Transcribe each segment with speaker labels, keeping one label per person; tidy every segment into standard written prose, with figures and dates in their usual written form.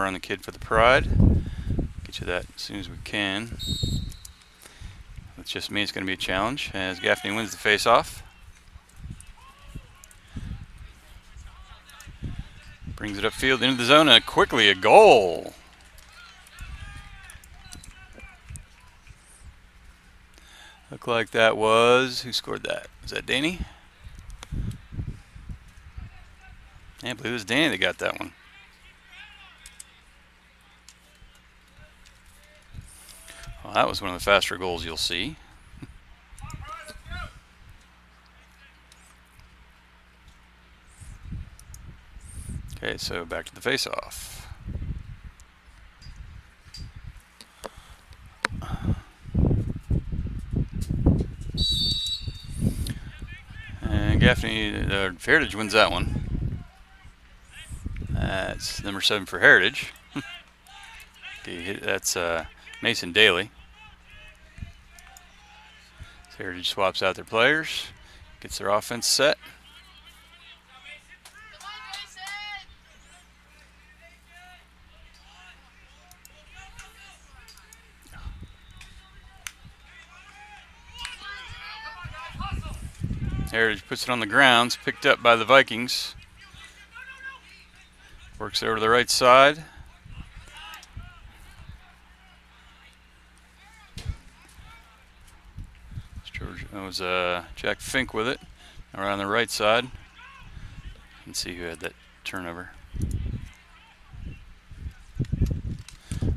Speaker 1: number on the kid for the Pride. Get you that as soon as we can. It's just me, it's going to be a challenge as Gaffney wins the face-off. Brings it upfield into the zone and quickly a goal. Looked like that was, who scored that? Was that Danny? Yeah, I believe it was Danny that got that one. Well, that was one of the faster goals you'll see. Okay, so back to the face-off. And Gaffney, Heritage wins that one. That's number 7 for Heritage. Okay, that's Mason Daly. So Heritage swaps out their players, gets their offense set. Heritage puts it on the grounds, picked up by the Vikings. Works it over to the right side. That was Jack Fink with it. Around the right side. Let's see who had that turnover.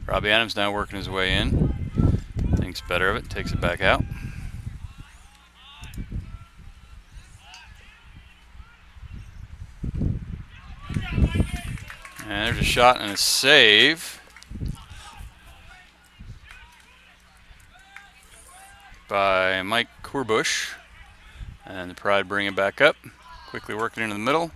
Speaker 1: Robbie Adams now working his way in. Thinks better of it, takes it back out. And there's a shot and a save by Mike Corbush. And the Pride bring it back up. Quickly working into the middle.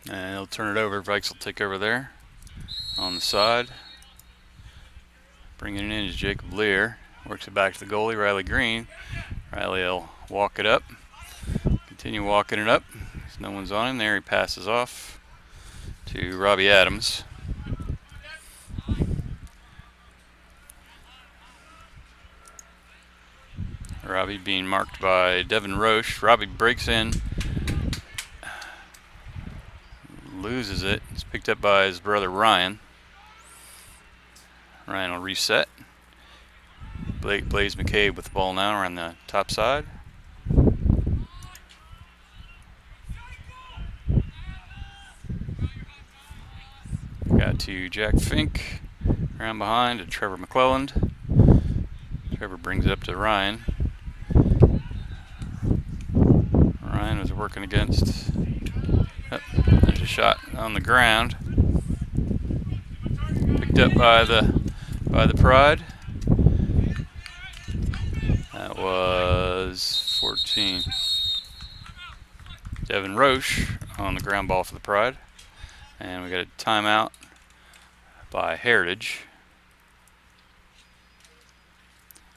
Speaker 1: And he'll turn it over. Vikes will take over there on the side. Bringing it in is Jacob Lear. Works it back to the goalie, Riley Green. Riley will walk it up. Continue walking it up. No one's on him there. He passes off to Robbie Adams. Robbie being marked by Devin Roche. Robbie breaks in. Loses it. It's picked up by his brother Ryan. Ryan will reset. Blaze McCabe with the ball now around the top side. Got to Jack Fink. Around behind to Trevor McClelland. Trevor brings it up to Ryan. Ryan was working against. Oh, there's a shot on the ground. Picked up by the Pride. That was 14. Devin Roche on the ground ball for the Pride. And we got a timeout by Heritage.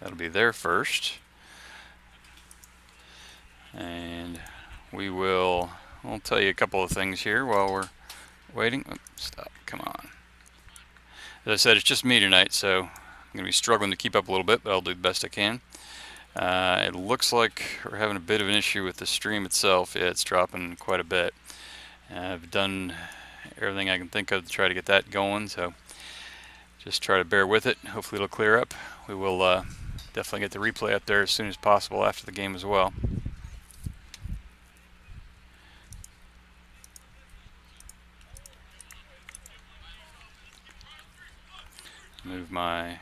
Speaker 1: That'll be their first. And I'll tell you a couple of things here while we're waiting. Oops, stop, come on. As I said, it's just me tonight, so I'm going to be struggling to keep up a little bit, but I'll do the best I can. It looks like we're having a bit of an issue with the stream itself. Yeah, it's dropping quite a bit. I've done everything I can think of to try to get that going, so just try to bear with it. Hopefully it'll clear up. We will definitely get the replay up there as soon as possible after the game as well. Move my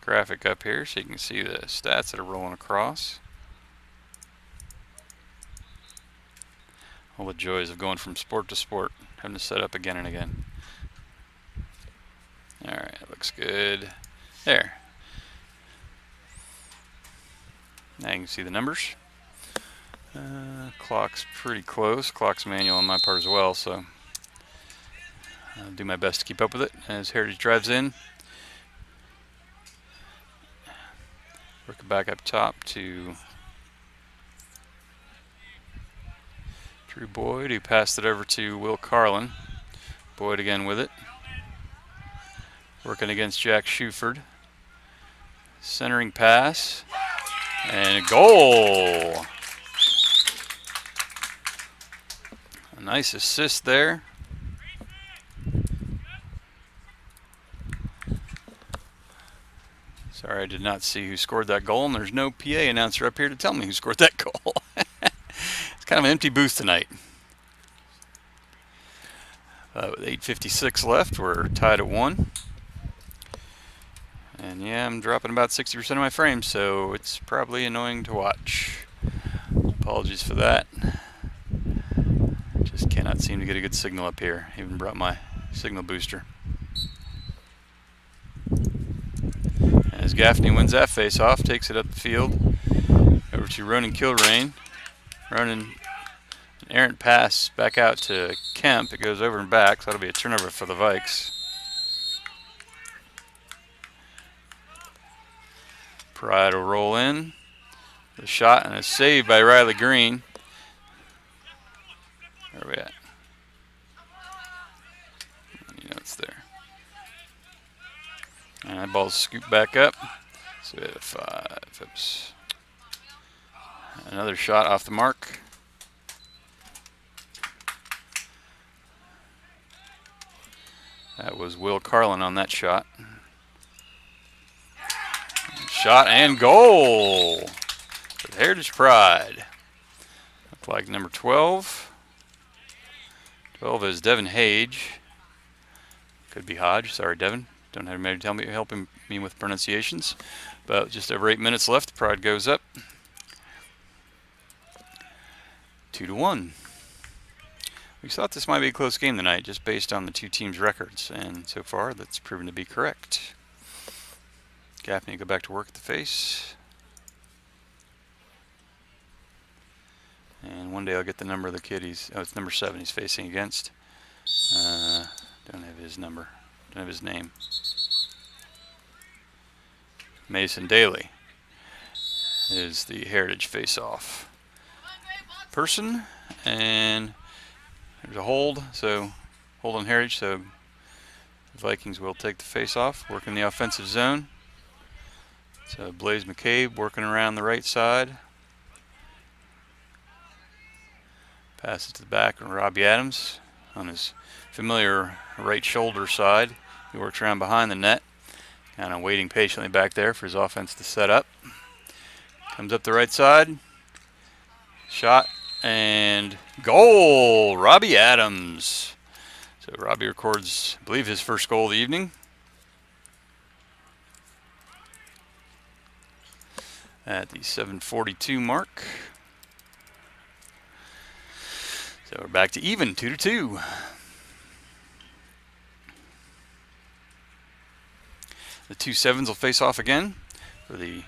Speaker 1: graphic up here so you can see the stats that are rolling across. All the joys of going from sport to sport, having to set up again and again. Alright, looks good. There. Now you can see the numbers. Clock's pretty close. Clock's manual on my part as well, so I'll do my best to keep up with it as Heritage drives in. Work it back up top to Drew Boyd, who passed it over to Will Carlin. Boyd again with it. Working against Jack Shuford. Centering pass. And a goal! A nice assist there. Sorry, I did not see who scored that goal, and there's no PA announcer up here to tell me who scored that goal. It's kind of an empty booth tonight. With 8:56 left, we're tied at 1. And yeah, I'm dropping about 60% of my frames, so it's probably annoying to watch. Apologies for that. Just cannot seem to get a good signal up here. Even brought my signal booster. As Gaffney wins that face-off, takes it up the field, over to Ronan Kilrain. Ronan, an errant pass back out to Kemp. It goes over and back, so that'll be a turnover for the Vikes. Pride will roll in. The shot and a save by Riley Green. Where are we at? You know it's there. And that ball's scooped back up. So we have 5. Oops. Another shot off the mark. That was Will Carlin on that shot. Shot and goal for the Heritage Pride. Looked like number 12. 12 is Devin Hage. Could be Hodge. Sorry, Devin. Don't have anybody to tell me, helping me with pronunciations. But just over 8 minutes left. The Pride goes up 2-1. We thought this might be a close game tonight, just based on the two teams' records, and so far that's proven to be correct. Gaffney go back to work at the face. And one day I'll get the number of the kid it's number 7 he's facing against. Don't have his number. Don't have his name. Mason Daly is the Heritage face-off person, and there's a hold, so hold on Heritage, so the Vikings will take the face-off, working the offensive zone. So Blaze McCabe working around the right side. Pass it to the back and Robbie Adams on his familiar right shoulder side. He works around behind the net, kind of waiting patiently back there for his offense to set up. Comes up the right side. Shot and goal! Robbie Adams. So Robbie records, I believe, his first goal of the evening. At the 7:42 mark. So we're back to even, 2-2. The 2 sevens will face off again for the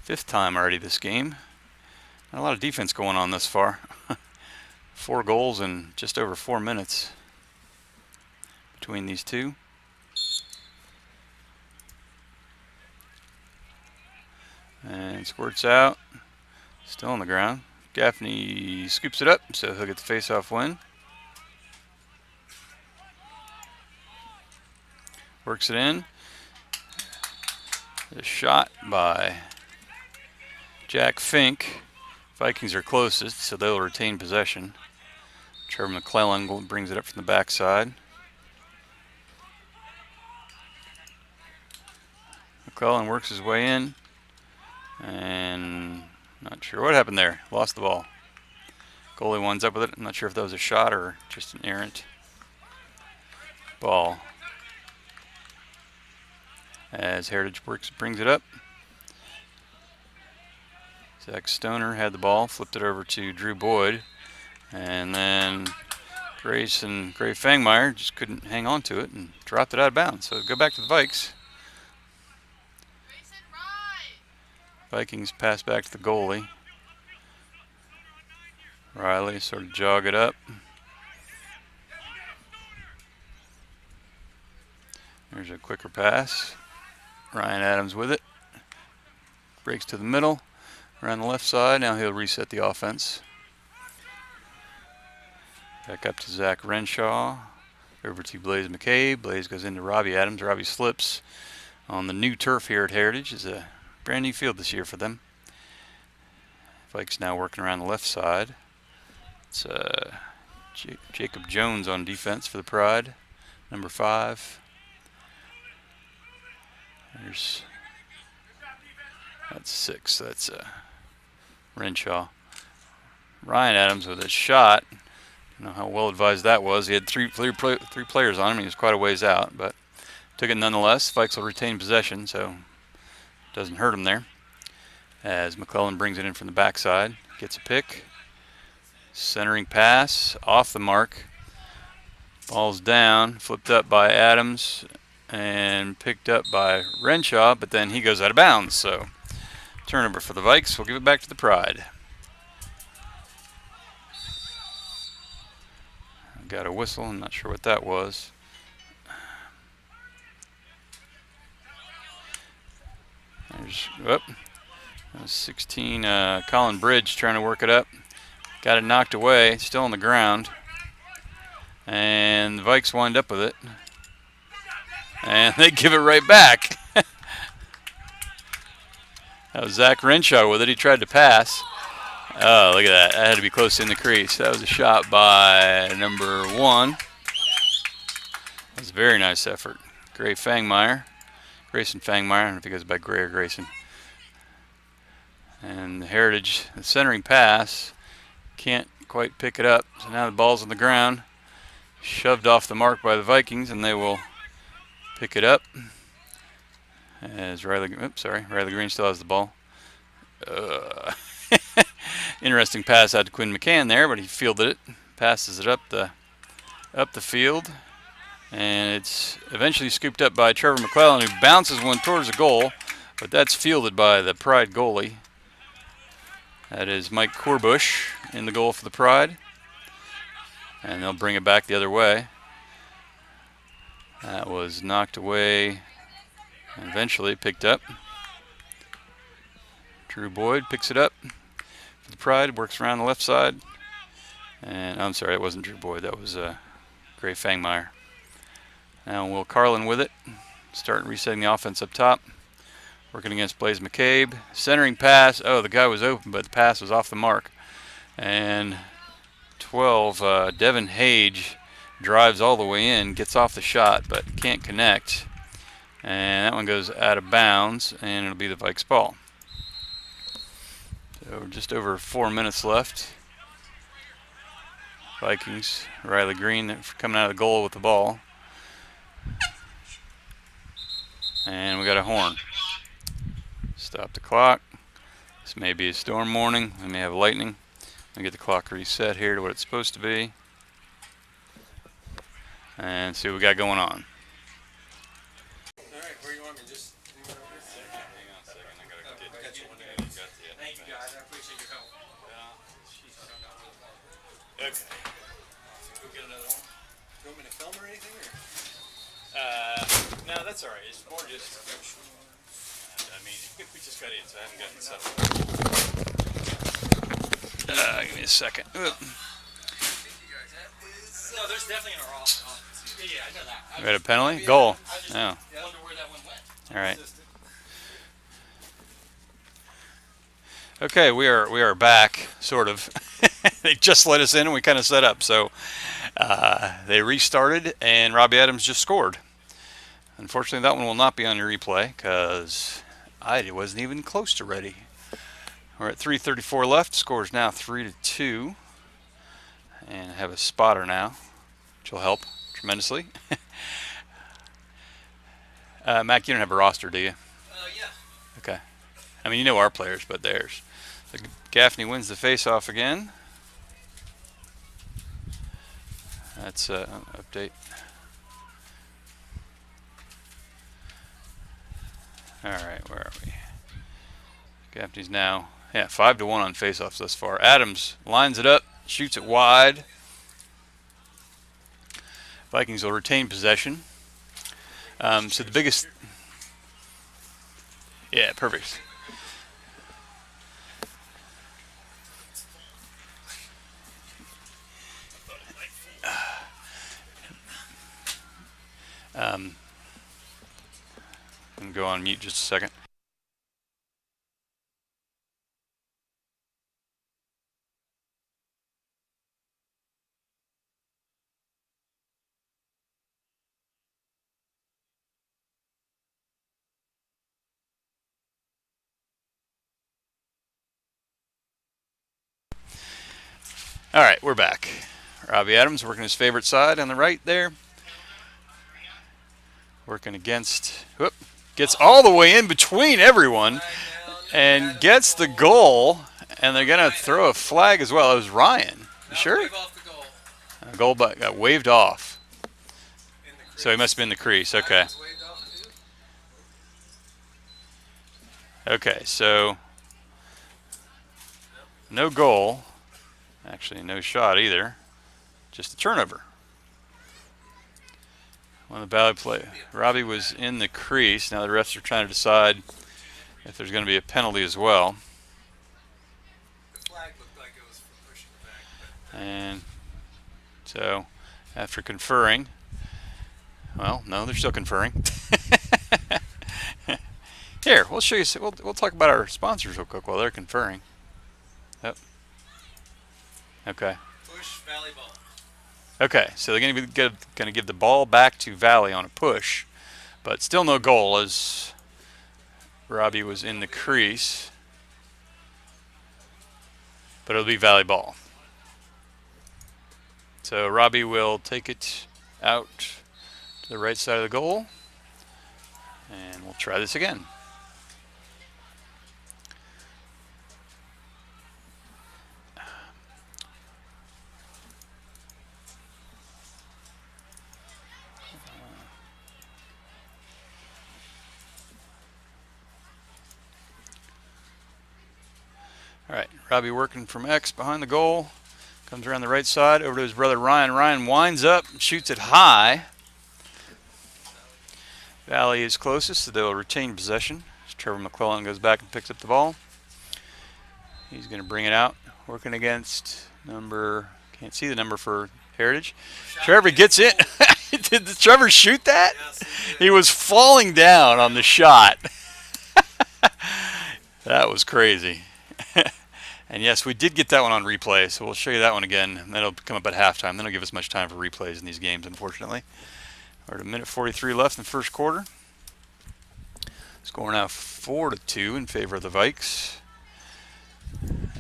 Speaker 1: 5th time already this game. Not a lot of defense going on thus far. 4 goals in just over 4 minutes between these two. And squirts out. Still on the ground. Gaffney scoops it up, so he'll get the face-off win. Works it in. The shot by Jack Fink. Vikings are closest, so they'll retain possession. Trevor McClellan brings it up from the backside. McClellan works his way in. And not sure what happened there. Lost the ball. Goalie winds up with it. I'm not sure if that was a shot or just an errant ball. As Heritage brings it up. Zach Stoner had the ball, flipped it over to Drew Boyd. And then Grace and Gray Fangmeyer just couldn't hang on to it and dropped it out of bounds. So go back to the Vikes. Vikings pass back to the goalie. Riley sort of jog it up. There's a quicker pass. Ryan Adams with it. Breaks to the middle. Around the left side. Now he'll reset the offense. Back up to Zach Renshaw. Over to Blaze McCabe. Blaze goes into Robbie Adams. Robbie slips on the new turf here at Heritage. It's a brand new field this year for them. Vikes now working around the left side. It's Jacob Jones on defense for the Pride, number 5. That's 6. That's Renshaw. Ryan Adams with a shot. I don't know how well advised that was. He had three players on him. He was quite a ways out, but took it nonetheless. Vikes will retain possession, so it doesn't hurt him there. As McClellan brings it in from the backside, gets a pick. Centering pass off the mark. Ball's down, flipped up by Adams and picked up by Renshaw, but then he goes out of bounds. So turnover for the Vikes. We'll give it back to the Pride. Got a whistle. I'm not sure what that was. There's 16. Colin Bridge trying to work it up. Got it knocked away. Still on the ground. And the Vikes wind up with it. And they give it right back. That was Zach Renshaw with it. He tried to pass. Oh, look at that. That had to be close in the crease. That was a shot by number 1. That was a very nice effort. Gray Fangmeyer. Grayson Fangmeyer. I don't know if he goes by Gray or Grayson. And the Heritage, the centering pass, can't quite pick it up. So now the ball's on the ground. Shoved off the mark by the Vikings, and they will pick it up. As Riley Green still has the ball. Interesting pass out to Quinn McCann there, but he fielded it, passes it up the field, and it's eventually scooped up by Trevor McClellan, who bounces one towards the goal, but that's fielded by the Pride goalie. That is Mike Corbush in the goal for the Pride, and they'll bring it back the other way. That was knocked away and eventually picked up. Drew Boyd picks it up for the Pride, works around the left side. And I'm sorry, it wasn't Drew Boyd, that was Gray Fangmeyer. Now Will Carlin with it, starting resetting the offense up top. Working against Blaze McCabe. Centering pass. Oh, the guy was open, but the pass was off the mark. And 12, Devin Hage drives all the way in, gets off the shot, but can't connect. And that one goes out of bounds, and it'll be the Vikes ball. So just over 4 minutes left. Vikings, Riley Green coming out of the goal with the ball. And we got a horn. Stop the clock. This may be a storm warning. We may have lightning. I'll get the clock reset here to what it's supposed to be. And see what we got going on.
Speaker 2: Alright, where you want me? Just hang on a second. I gotta get you one day. Thank you guys, I appreciate your help. Okay. Go get another one. You want me to film or anything? Or? No, that's alright. It's more just. I mean, we just got in, so I haven't gotten set up.
Speaker 1: Give me a second.
Speaker 2: No, there's definitely an off. Yeah, I know that.
Speaker 1: We had a penalty? Goal.
Speaker 2: I just
Speaker 1: Oh.
Speaker 2: wonder where that one went.
Speaker 1: All right. Okay, we are back, sort of. They just let us in and we kind of set up. So they restarted and Robbie Adams just scored. Unfortunately, that one will not be on your replay because I wasn't even close to ready. We're at 3:34 left. Score's now 3-2. And I have a spotter now, which will help tremendously. Mac, you don't have a roster, do you?
Speaker 2: Yeah.
Speaker 1: Okay. I mean, you know our players, but theirs. So Gaffney wins the face-off again. That's update. All right, where are we? Gaffney's now, 5-1 on face-offs thus far. Adams lines it up, shoots it wide. Vikings will retain possession. So the biggest, perfect. go on mute just a second. All right, we're back. Robbie Adams working his favorite side on the right there. Working against, whoop, gets all the way in between everyone and gets the goal. And they're going to throw a flag as well. It was Ryan. You sure? A goal but got waved off. So he must have been in the crease. Okay. Okay, so no goal. Actually, no shot either. Just a turnover. When the Valley play, Robbie was in the crease. Now the refs are trying to decide if there's going to be a penalty as well.
Speaker 2: The flag looked like it was for pushing back.
Speaker 1: And so, after conferring, well, no, they're still conferring. Here, we'll show you. We'll talk about our sponsors real quick while they're conferring. Yep. Okay.
Speaker 2: Push Valley ball.
Speaker 1: Okay, so they're going to give the ball back to Valley on a push, but still no goal as Robbie was in the crease. But it'll be Valley ball. So Robbie will take it out to the right side of the goal, and we'll try this again. All right, Robbie working from X behind the goal. Comes around the right side over to his brother Ryan. Ryan winds up, shoots it high. Valley is closest, so they'll retain possession. As Trevor McClellan goes back and picks up the ball. He's going to bring it out, working against number, can't see the number for Heritage. Trevor gets it. Did Trevor shoot that?
Speaker 2: Yes,
Speaker 1: He was falling down on the shot. That was crazy. And yes, we did get that one on replay, so we'll show you that one again. That'll come up at halftime. They don't give us much time for replays in these games, unfortunately. We're at a minute 43 left in the first quarter. Score now 4-2 in favor of the Vikes,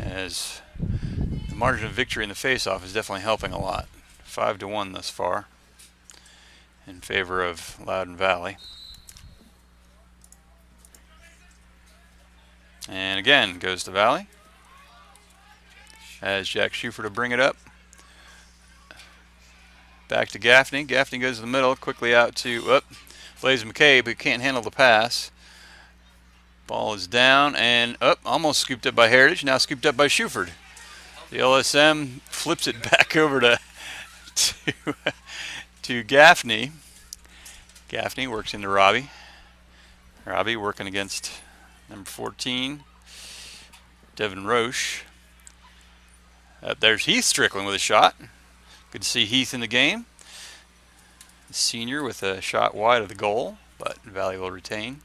Speaker 1: as the margin of victory in the face-off is definitely helping a lot. 5-1 thus far in favor of Loudoun Valley. And again, goes to Valley. As Jack Schufert to bring it up. Back to Gaffney. Gaffney goes to the middle, quickly out to Blaze McCabe, who can't handle the pass. Ball is down and almost scooped up by Heritage, now scooped up by Schufert. The LSM flips it back over to Gaffney. Gaffney works into Robbie. Robbie working against number 14, Devin Roche. There's Heath Strickland with a shot. Good to see Heath in the game. The senior with a shot wide of the goal, but Valley will retain.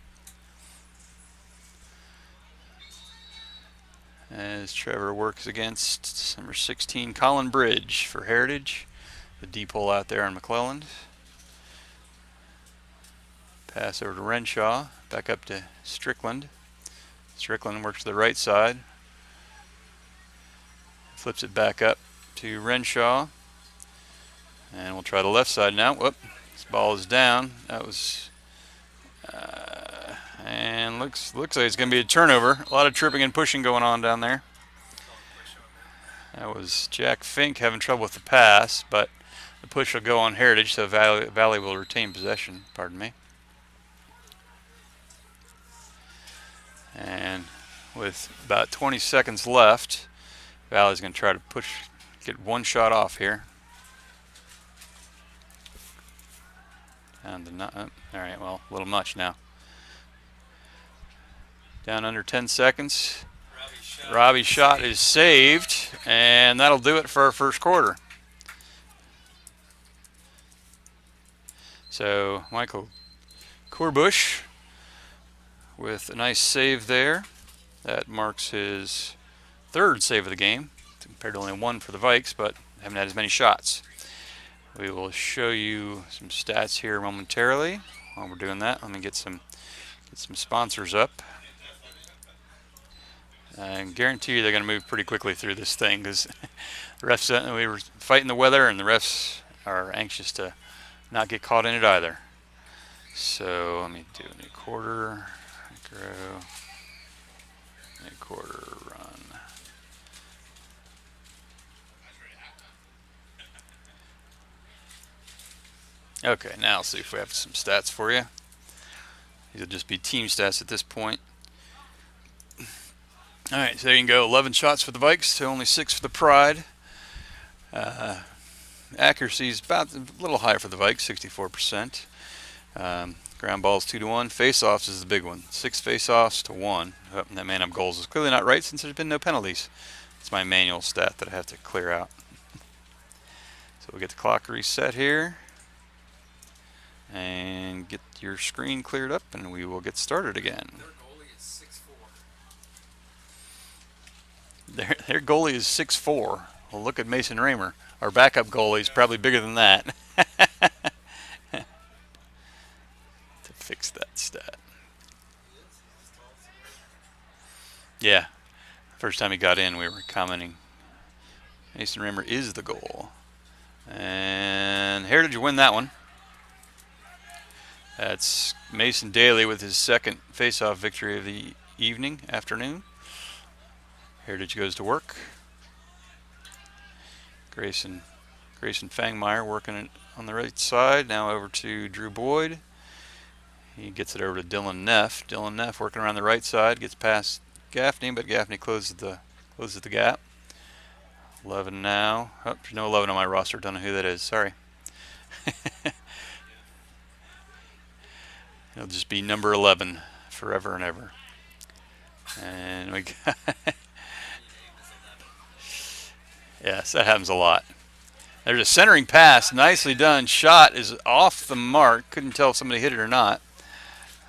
Speaker 1: As Trevor works against number 16, Colin Bridge for Heritage. The deep hole out there on McClelland. Pass over to Renshaw, back up to Strickland. Strickland works to the right side. Flips it back up to Renshaw. And we'll try the left side now. Whoop, this ball is down. That was, and looks like it's going to be a turnover. A lot of tripping and pushing going on down there. That was Jack Fink having trouble with the pass, but the push will go on Heritage, so Valley will retain possession. Pardon me. And with about 20 seconds left, Valley's going to try to get one shot off here. And all right, well, a little much now. Down under 10 seconds. Robbie's shot is saved, and that'll do it for our first quarter. So Michael Corbush with a nice save there. That marks his third save of the game, compared to only one for the Vikes, but haven't had as many shots. We will show you some stats here momentarily. While we're doing that, let me get some sponsors up. I guarantee you they're going to move pretty quickly through this thing, because the refs, we were fighting the weather, and the refs are anxious to not get caught in it either. So let me do a new quarter, grow, new quarter, run. Okay, now let's see if we have some stats for you. These will just be team stats at this point. Alright, so there you can go. 11 shots for the Vikes to only 6 for the Pride. Accuracy is about a little higher for the Vikes, 64%. Ground balls 2-1. Face-offs is the big one. 6 face-offs to 1. Oh, and that man-up goals is clearly not right since there's been no penalties. It's my manual stat that I have to clear out. So we'll get the clock reset here. And get your screen cleared up, and we will get started again. Their goalie is 6'4". Well, look at Mason Raymer. Our backup goalie is probably bigger than that. To fix that stat. Yeah. First time he got in, we were commenting. Mason Raymer is the goal. And Heritage win that one. That's Mason Daly with his second face-off victory of the afternoon. Heritage goes to work. Grayson Fangmeyer working it on the right side. Now over to Drew Boyd. He gets it over to Dylan Neff. Dylan Neff working around the right side, gets past Gaffney, but Gaffney closes the gap. 11 now. Oh, there's no 11 on my roster. Don't know who that is. Sorry. It'll just be number 11 forever and ever. And we got yes, that happens a lot. There's a centering pass, nicely done. Shot is off the mark. Couldn't tell if somebody hit it or not.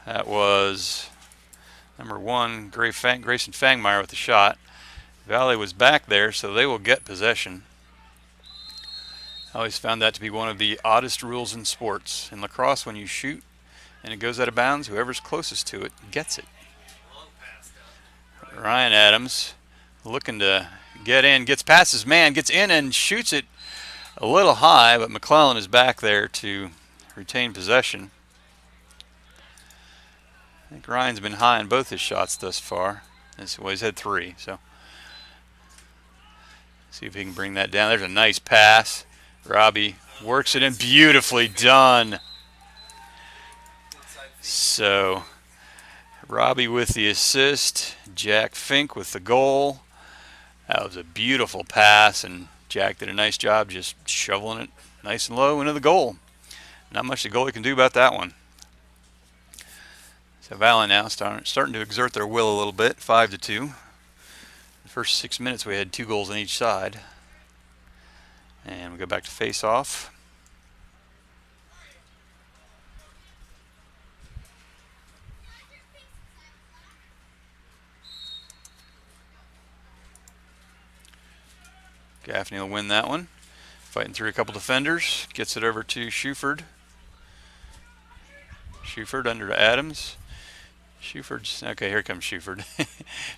Speaker 1: That was number 1, Grayson Fangmeyer with the shot. Valley was back there, so they will get possession. I always found that to be one of the oddest rules in sports. In lacrosse, when you shoot and it goes out of bounds, whoever's closest to it gets it. Ryan Adams looking to get in, gets past his man, gets in and shoots it a little high, but McClellan is back there to retain possession. I think Ryan's been high in both his shots thus far. Well, he's had 3, so see if he can bring that down. There's a nice pass. Robbie works it in, beautifully done. So Robbie with the assist, Jack Fink with the goal. That was a beautiful pass, and Jack did a nice job just shoveling it nice and low into the goal. Not much the goalie can do about that one. So Valley now starting to exert their will a little bit, 5-2. The first 6 minutes we had 2 goals on each side. And we go back to face-off. Gaffney will win that one. Fighting through a couple defenders. Gets it over to Shuford. Shuford under to Adams. Shuford's, okay, here comes Shuford.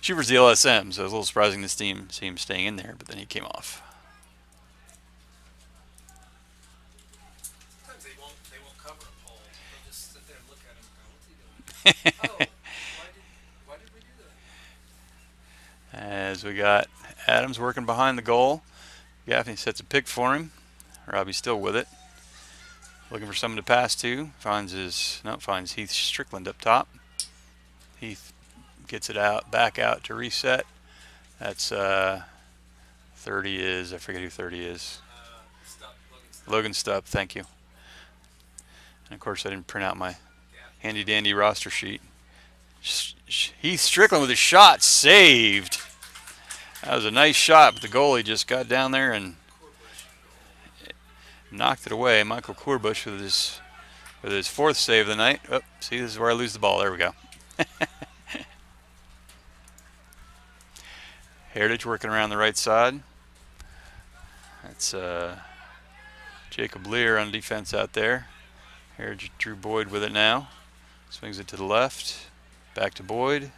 Speaker 1: Shuford's the LSM, so it was a little surprising this team see him staying in there, but then he came off.
Speaker 2: Sometimes they won't cover a pole. They'll just sit there and look at him and go, what's he doing? Oh, why did we do that?
Speaker 1: As we got Adams working behind the goal. Gaffney sets a pick for him. Robbie's still with it. Looking for someone to pass to. Finds Heath Strickland up top. Heath gets it back out to reset. That's 30 is, I forget who 30 is. Logan Stubb, thank you. And of course I didn't print out my handy dandy roster sheet. Heath Strickland with a shot, saved. That was a nice shot, but the goalie just got down there and knocked it away. Michael Corbush with his 4th save of the night. Oh, see, this is where I lose the ball. There we go. Heritage working around the right side. That's Jacob Lear on defense out there. Heritage Drew Boyd with it now. Swings it to the left. Back to Boyd.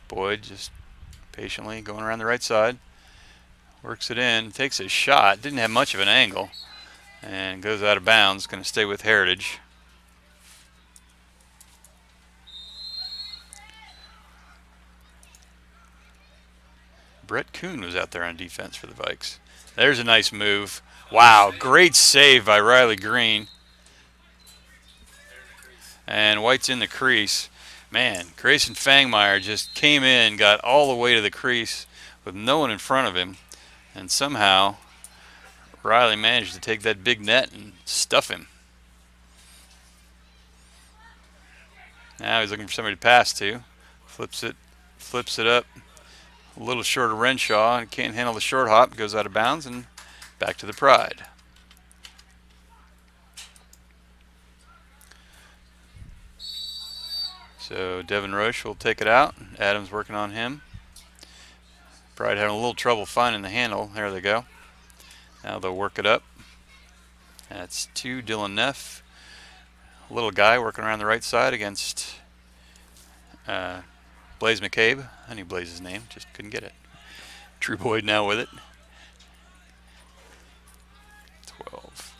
Speaker 1: Boyd just patiently going around the right side. Works it in. Takes a shot. Didn't have much of an angle. And goes out of bounds. Going to stay with Heritage. Brett Kuhn was out there on defense for the Vikes. There's a nice move. Wow, great save by Riley Green. And White's in the crease. Man, Grayson Fangmeyer just came in, got all the way to the crease with no one in front of him. And somehow Riley managed to take that big net and stuff him. Now he's looking for somebody to pass to. Flips it up. A little short of Renshaw and can't handle the short hop. Goes out of bounds and back to the Pride. So Devin Roche will take it out. Adams working on him. Pride having a little trouble finding the handle. There they go. Now they'll work it up. That's 2, Dylan Neff. A little guy working around the right side against Blaze McCabe. I knew Blaze's name, just couldn't get it. Drew Boyd now with it. 12.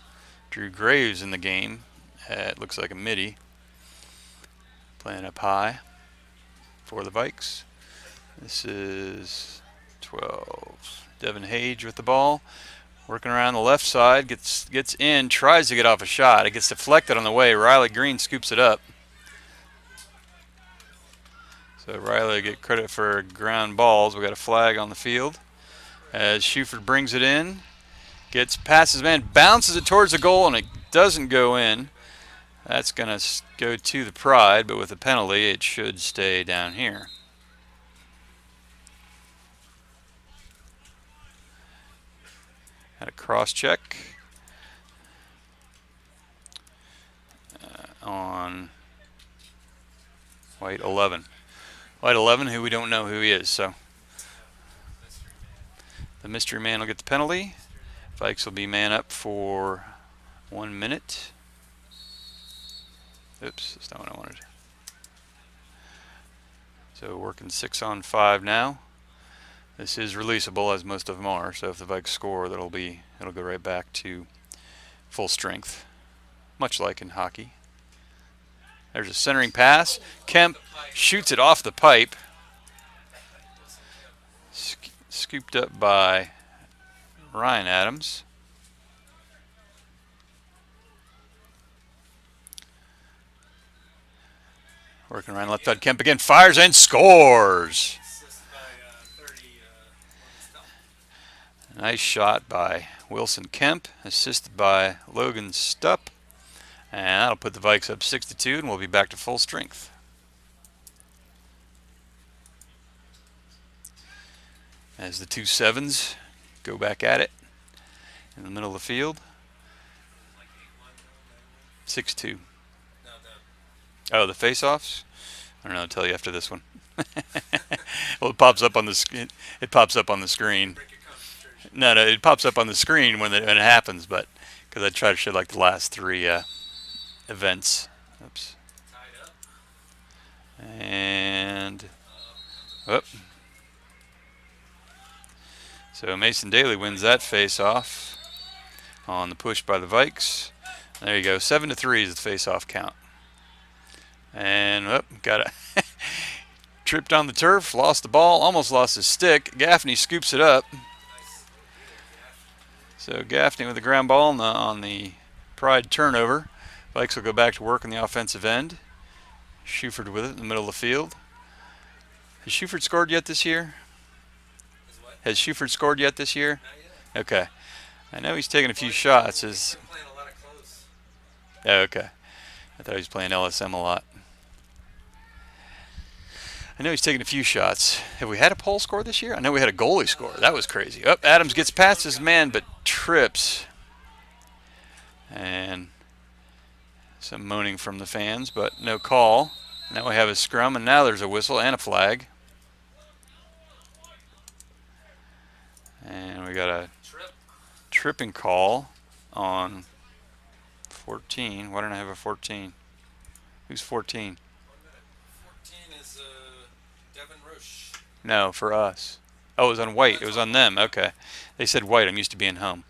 Speaker 1: Drew Graves in the game. It looks like a midi. Playing up high for the Vikes. This is 12. Devin Hage with the ball. Working around the left side. Gets in. Tries to get off a shot. It gets deflected on the way. Riley Green scoops it up. So Riley get credit for ground balls. We got a flag on the field as Shuford brings it in, gets past his man, bounces it towards the goal, and it doesn't go in. That's going to go to the Pride, but with a penalty, it should stay down here. Had a cross check on White 11. White 11, who we don't know who he is, so the mystery man will get the penalty. Vikes will be man up for 1 minute. Oops, that's not what I wanted. So working 6-on-5 now. This is releasable, as most of them are, so if the Vikes score, it'll go right back to full strength, much like in hockey. There's a centering pass. Kemp shoots it off the pipe. Scooped up by Ryan Adams. Working around left side. Kemp again fires and scores. Nice shot by Wilson Kemp, assisted by Logan Stupp. And that'll put the Vikes up 6-2, and we'll be back to full strength. As the 2 sevens go back at it in the middle of the field. 6-2. Oh, the face-offs? I don't know. I'll tell you after this one. Well, it pops up on the it pops up on the screen. No, it pops up on the screen when it happens, but because I try to show like the last 3 events. Oops. And so Mason Daly wins that face-off on the push by the Vikes. There you go. 7-3 is the face-off count. And got a tripped on the turf, lost the ball, almost lost his stick. Gaffney scoops it up. So Gaffney with the ground ball on the Pride turnover. Vikes will go back to work on the offensive end. Shuford with it in the middle of the field. Has Shuford scored yet this year? Has Shuford scored yet this year?
Speaker 2: Not yet.
Speaker 1: Okay. I know he's taking a few shots.
Speaker 2: Playing a lot of close.
Speaker 1: Oh, okay. I thought he was playing LSM a lot. I know he's taking a few shots. Have we had a pole score this year? I know we had a goalie score. That was crazy. Oh, Adams gets past his man but trips. And some moaning from the fans, but no call. Now we have a scrum, and now there's a whistle and a flag. And we got a tripping call on 14. Why don't I have a 14? Who's 14?
Speaker 2: 14 is Devin Roche.
Speaker 1: No, for us. Oh, it was on white. It was on them. Okay. They said white. I'm used to being home.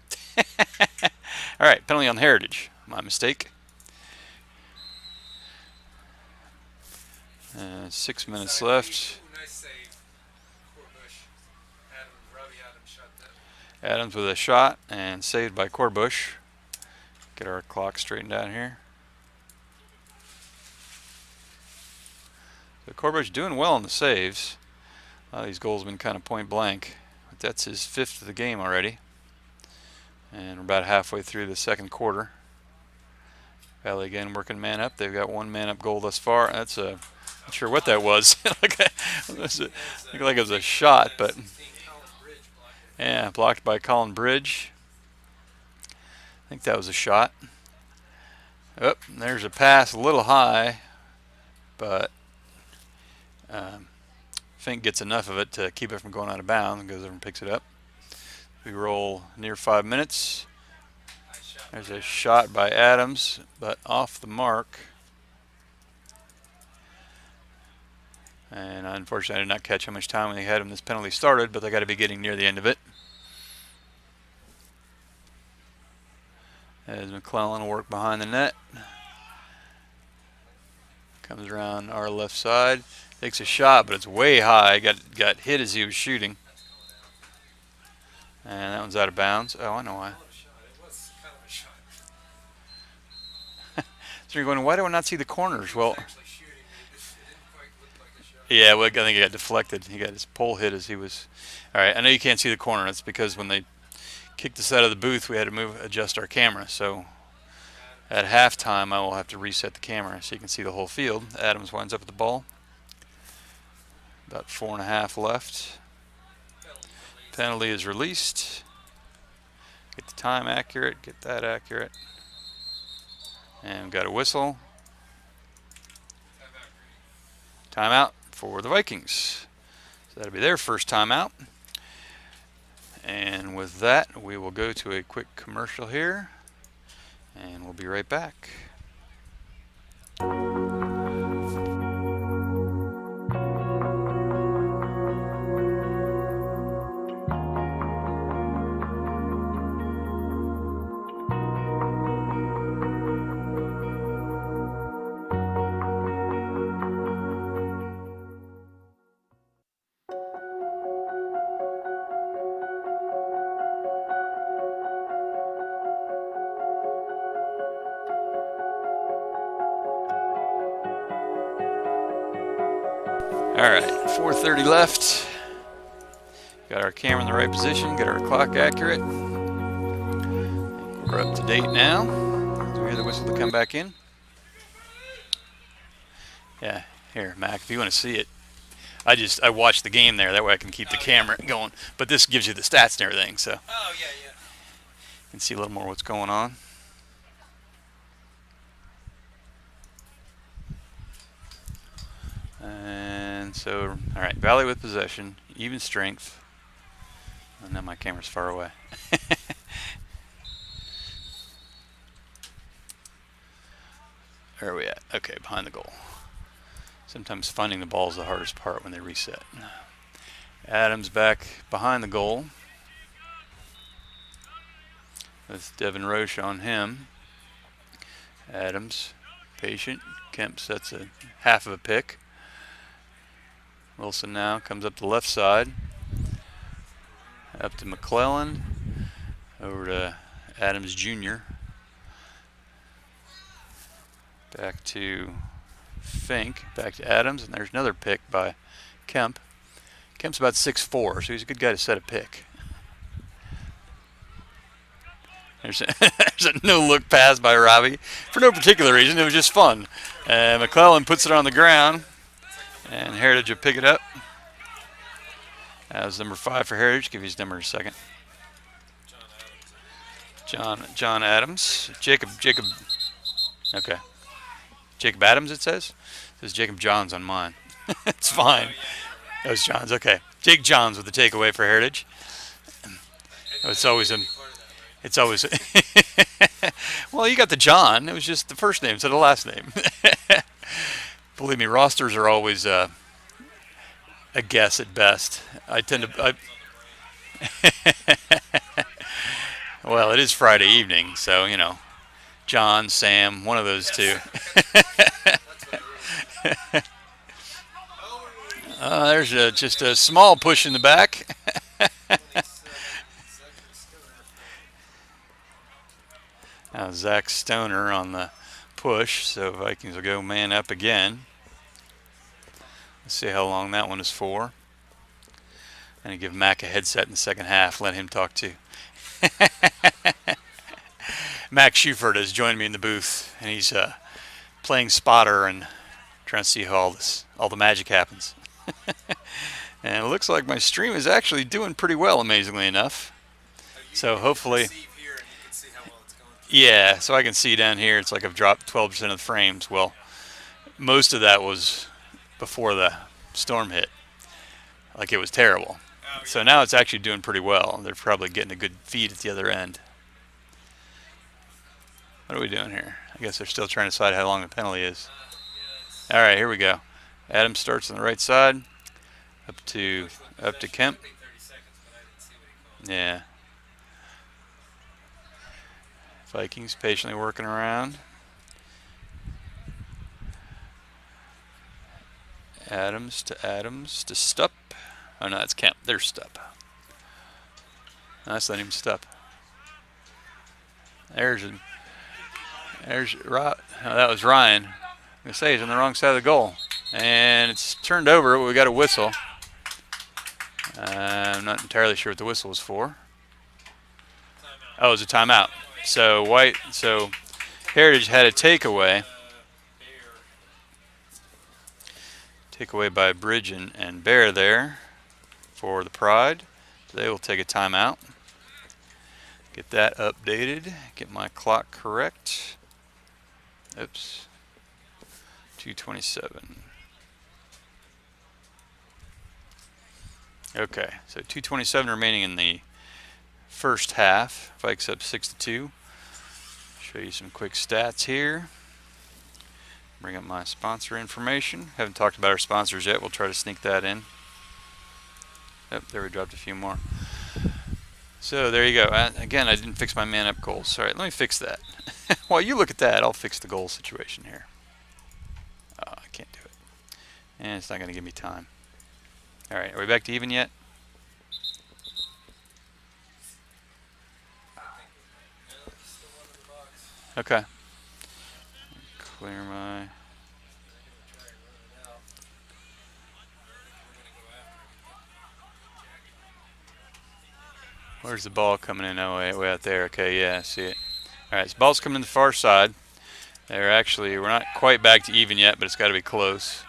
Speaker 1: All right, penalty on Heritage. My mistake. 6 minutes left.
Speaker 2: Ooh, nice save. Corbush. Robbie Adams shot that.
Speaker 1: Adams with a shot and saved by Corbush. Get our clock straightened out here. So Corbush doing well in the saves. A lot of these goals have been kind of point blank. But that's his 5th of the game already. And we're about halfway through the second quarter. Valley again working man up. They've got 1 man up goal thus far. That's a, not sure what that was. Looked like it was a shot, but yeah, blocked by Colin Bridge. I think that was a shot. Oh, there's a pass a little high, but Fink gets enough of it to keep it from going out of bounds and goes over and picks it up. We roll near 5 minutes. There's a shot by Adams, but off the mark. And unfortunately, I did not catch how much time they had when this penalty started, but they got to be getting near the end of it. As McClellan will work behind the net. Comes around our left side. Takes a shot, but it's way high. Got hit as he was shooting. And that one's out of bounds. Oh, I know why.
Speaker 2: It was kind of a shot.
Speaker 1: So you're going, why do I not see the corners? Well,
Speaker 2: Actually shooting. It didn't quite look like a shot.
Speaker 1: yeah, well, I think he got deflected. He got his pole hit as he was. All right, I know you can't see the corner. That's because when they kicked us out of the booth, we had to adjust our camera. So at halftime, I will have to reset the camera so you can see the whole field. Adams winds up with the ball. About 4.5 left. Penalty is released. Get the time accurate. Get that accurate. And we've got a whistle. Timeout for the Vikings. So that'll be their first timeout. And with that, we will go to a quick commercial here. And we'll be right back. All right, 4:30 left. Got our camera in the right position, get our clock accurate. We're up to date now. Do we hear the whistle to come back in? Yeah, here, Mac, if you want to see it. I watched the game there, that way I can keep the camera going. But this gives you the stats and everything, so
Speaker 2: Oh, yeah.
Speaker 1: you can see a little more what's going on. And so, all right, Valley with possession, even strength. And now my camera's far away. Where are we at? Okay, behind the goal. Sometimes finding the ball is the hardest part when they reset. Adams back behind the goal. With Devin Roche on him. Adams, patient. Kemp sets a half of a pick. Wilson now comes up the left side. Up to McClellan. Over to Adams Jr. Back to Fink. Back to Adams. And there's another pick by Kemp. Kemp's about 6'4", so he's a good guy to set a pick. There's a no-look pass by Robbie. For no particular reason, it was just fun. And McClellan puts it on the ground. And Heritage will pick it up. That was number 5 for Heritage. Give his number a second. John Adams. Jacob. Okay. Jacob Adams, it says. It says Jacob Johns on mine. It's fine. That was Johns. Okay. Jake Johns with the takeaway for Heritage. It's always a. It's always. Well, you got the John. It was just the first name instead of the last name. Believe me, rosters are always a guess at best. I tend to. Well, it is Friday evening, so you know, John, Sam, one of those two. There's just a small push in the back. Now Zach Stoner on the push, so Vikings will go man up again. Let's see how long that one is for. And give Mac a headset in the second half. Let him talk too. Mac Schufert has joined me in the booth, and he's playing spotter and trying to see how all the magic happens. And it looks like my stream is actually doing pretty well, amazingly enough. So hopefully, yeah. So I can see down here. It's like I've dropped 12% of the frames. Well, most of that was before the storm hit. Like it was terrible. So now it's actually doing pretty well. They're probably getting a good feed at the other end. What are we doing here? I guess they're still trying to decide how long the penalty is. All right, here we go. Adams starts on the right side, up to Kemp. Yeah. Vikings patiently working around. Adams to Stupp. Oh no, that's Kemp. There's Stupp. That's not even Stupp. There's oh, that was Ryan. I'm gonna say he's on the wrong side of the goal, and it's turned over. But we got a whistle. I'm not entirely sure what the whistle was for. Oh, it was a timeout. So Heritage had a takeaway. Takeaway by Bridge and Bear there for the Pride. They will take a timeout. Get that updated. Get my clock correct. Oops. 2:27. Okay, so 2:27 remaining in the first half. Vikes up 6-2. Show you some quick stats here. Bring up my sponsor information. Haven't talked about our sponsors yet. We'll try to sneak that in. Yep, there we dropped a few more. So there you go. Again, I didn't fix my man up goals. All right, let me fix that. While you look at that, I'll fix the goal situation here. Oh, I can't do it. And it's not going to give me time. All right, are we back to even yet? Okay. Clear my... Where's the ball coming in? Oh, way out there. Okay, yeah, I see it. All right, so ball's coming in the far side. We're not quite back to even yet, but it's got to be close.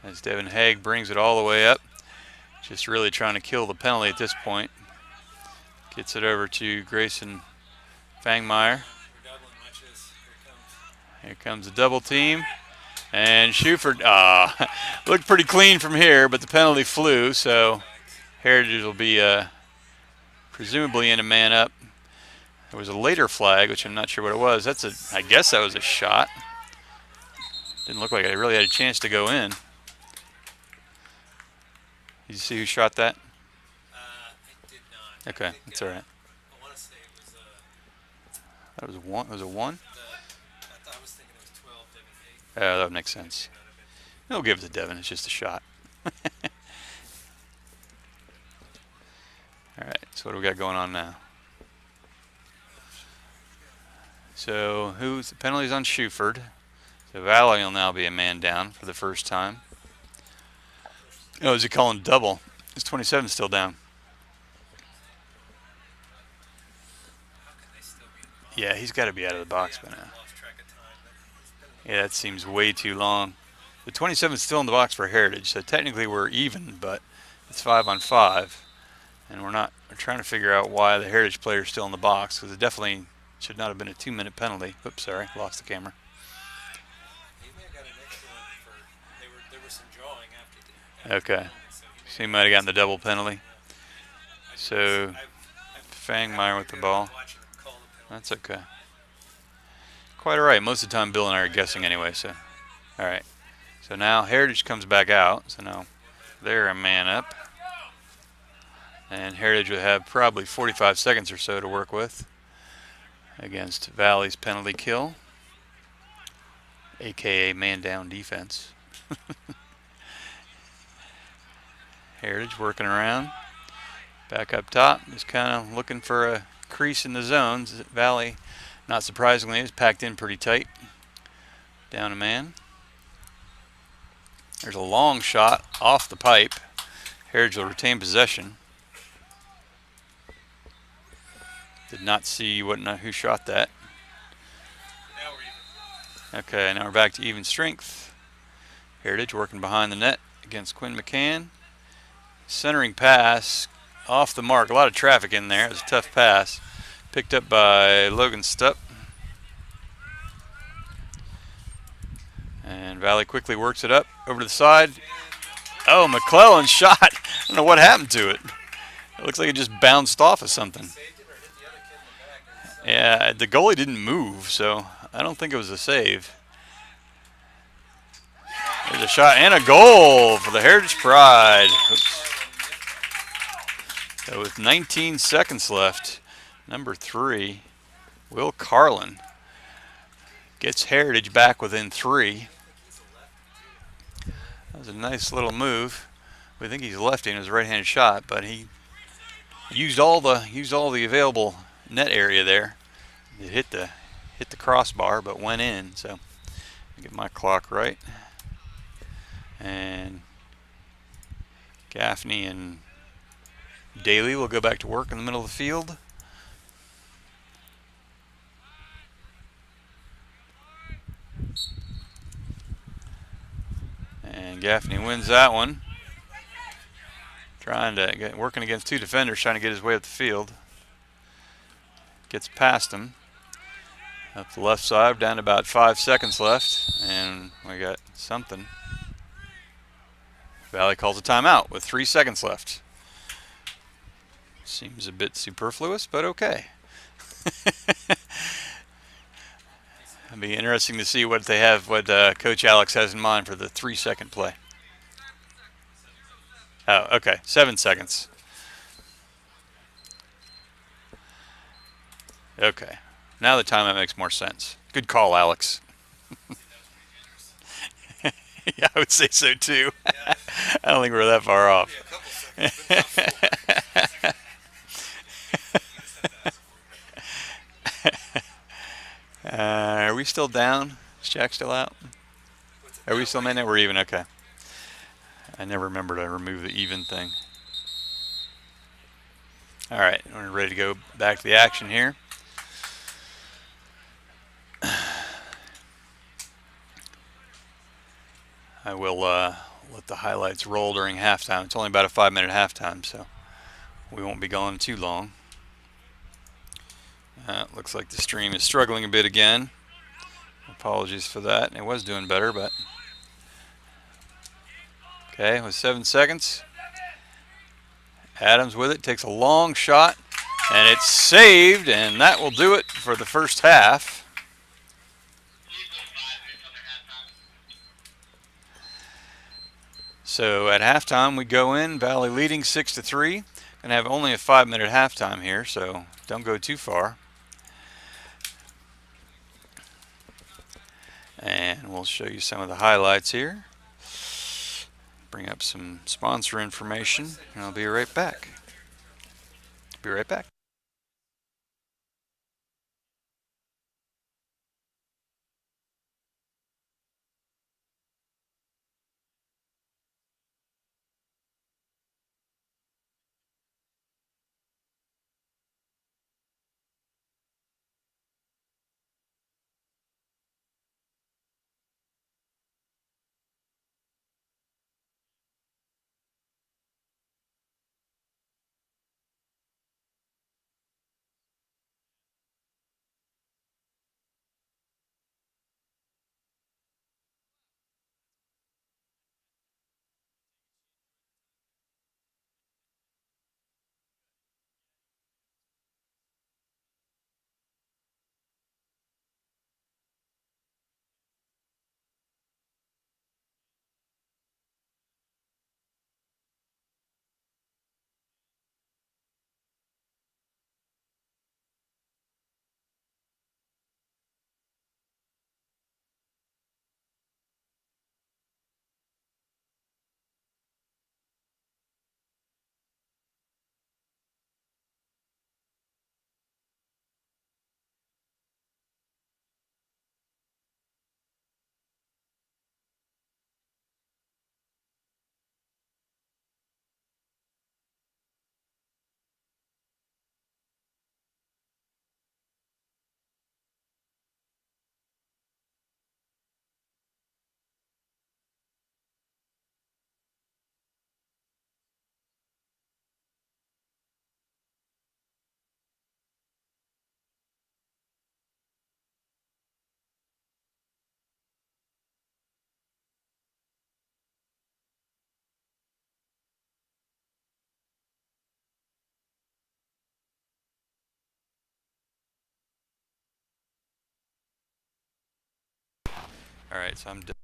Speaker 1: As Devin Haig brings it all the way up. Just really trying to kill the penalty at this point. Gets it over to Grayson Fangmeyer. Here comes the double team. And Schufert looked pretty clean from here, but the penalty flew, so Heritage will be presumably in a man up. There was a later flag, which I'm not sure what it was. I guess that was a shot. Didn't look like it really had a chance to go in. Did you see who shot that?
Speaker 2: I did not.
Speaker 1: Okay, that's all right.
Speaker 2: I want to say it was
Speaker 1: That was one. Was it one?
Speaker 2: I was thinking it was 12. Devin Haig.
Speaker 1: That would make sense. We'll give it to Devin. It's just a shot. All right. So what do we got going on now? So the penalty's on Schufert. So Valley will now be a man down for the first time. Oh, is he calling double? Is 27 still down? Yeah, he's got to be out of the box by now. Yeah, that seems way too long. The 27 is still in the box for Heritage, so technically we're even, but it's 5-on-5, and we're trying to figure out why the Heritage player is still in the box, because it definitely should not have been a 2-minute penalty. Oops, sorry, lost the camera.
Speaker 2: fouling after
Speaker 1: Okay.
Speaker 2: the penalty,
Speaker 1: So he might have gotten the double penalty. So
Speaker 2: I've
Speaker 1: Fangmeyer with the ball.
Speaker 2: watching them call the penalty.
Speaker 1: That's okay. Quite all right. Most of the time, Bill and I are guessing anyway. So, all right. So now Heritage comes back out. So now they're a man up, and Heritage will have probably 45 seconds or so to work with against Valley's penalty kill, aka man down defense. Heritage working around. Back up top, just kind of looking for a crease in the zones. Valley, not surprisingly, is packed in pretty tight. Down a man. There's a long shot off the pipe. Heritage will retain possession. Did not see who shot that.
Speaker 2: Now we're even.
Speaker 1: Okay, now we're back to even strength. Heritage working behind the net against Quinn McCann. Centering pass off the mark. A lot of traffic in there. It was a tough pass. Picked up by Logan Stupp. And Valley quickly works it up over to the side. Oh, McClellan shot. I don't know what happened to it. It looks like it just bounced off of something. Yeah, the goalie didn't move, so I don't think it was a save. There's a shot and a goal for the Heritage Pride. Oops. So with 19 seconds left, number 3, Will Carlin gets Heritage back within 3. That was a nice little move. We think he's lefty in his right-handed shot, but he used all the available net area there. It hit the crossbar, but went in. So get my clock right. And Gaffney and Daly will go back to work in the middle of the field. And Gaffney wins that one. Working against 2 defenders, trying to get his way up the field. Gets past him. Up the left side, down to about 5 seconds left, and we got something. Valley calls a timeout with 3 seconds left. Seems a bit superfluous, but okay. It'll be interesting to see what Coach Alex has in mind for the 3-second play. Oh, okay, 7 seconds. Okay, now the timeout makes more sense. Good call, Alex. Yeah, I would say so too. I don't think we're that far off. Are we still down? Is Jack still out? Are we still in it? We're even. Okay. I never remember to remove the even thing. All right, we're ready to go back to the action here. I will let the highlights roll during halftime. It's only about a 5-minute halftime, so we won't be going too long. Looks like the stream is struggling a bit again. Apologies for that. It was doing better, but okay, with 7 seconds. Adams with it, takes a long shot, and it's saved, and that will do it for the first half. So at halftime, we go in, Valley leading 6-3. Gonna have only a 5-minute halftime here, so don't go too far. And we'll show you some of the highlights here. Bring up some sponsor information, and I'll be right back. Be right back. All right, so I'm done.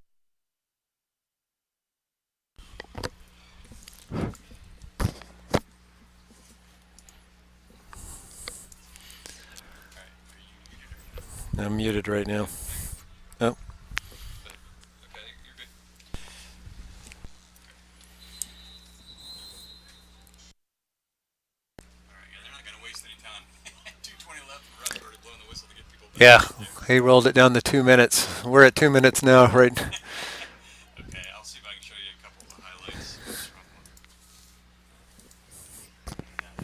Speaker 3: I'm muted right now. Oh.
Speaker 1: Okay, you're good. All right, yeah, they're not going to waste any time. 2:20 left, and Russ already blowing the whistle to get people back.
Speaker 3: Yeah, he rolled it down to 2 minutes. We're at 2 minutes now, right?
Speaker 1: Okay, I'll see if I can show you a couple of the highlights from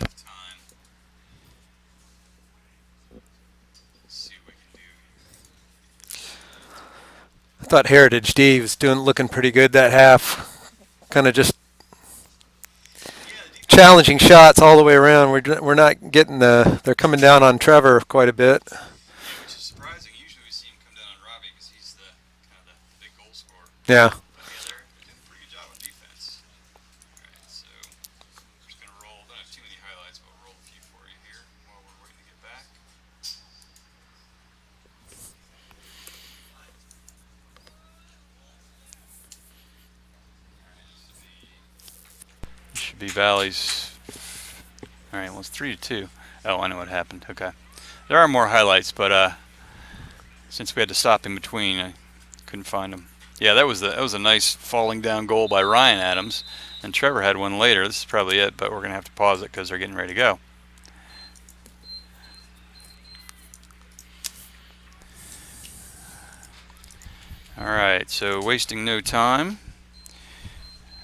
Speaker 1: enough time. Let's see what we can do.
Speaker 3: I thought Heritage D was looking pretty good that half. Kind of just challenging shots all the way around. We're not getting they're coming down on Trevor quite a bit.
Speaker 1: Which is surprising. Usually we see him come down on Robbie because he's the kind of the big goal scorer.
Speaker 3: Yeah.
Speaker 1: But yeah, they're doing a pretty good job on defense. All right, so we're just gonna roll. Don't have too many highlights, but we'll roll a few for you here while we're waiting to get back. This should be Valley's. All right, well it's 3-2. Oh, I know what happened. Okay, there are more highlights, but since we had to stop in between, I couldn't find them. Yeah, that was a nice falling down goal by Ryan Adams, and Trevor had one later. This is probably it, but we're gonna have to pause it because they're getting ready to go. All right, so wasting no time.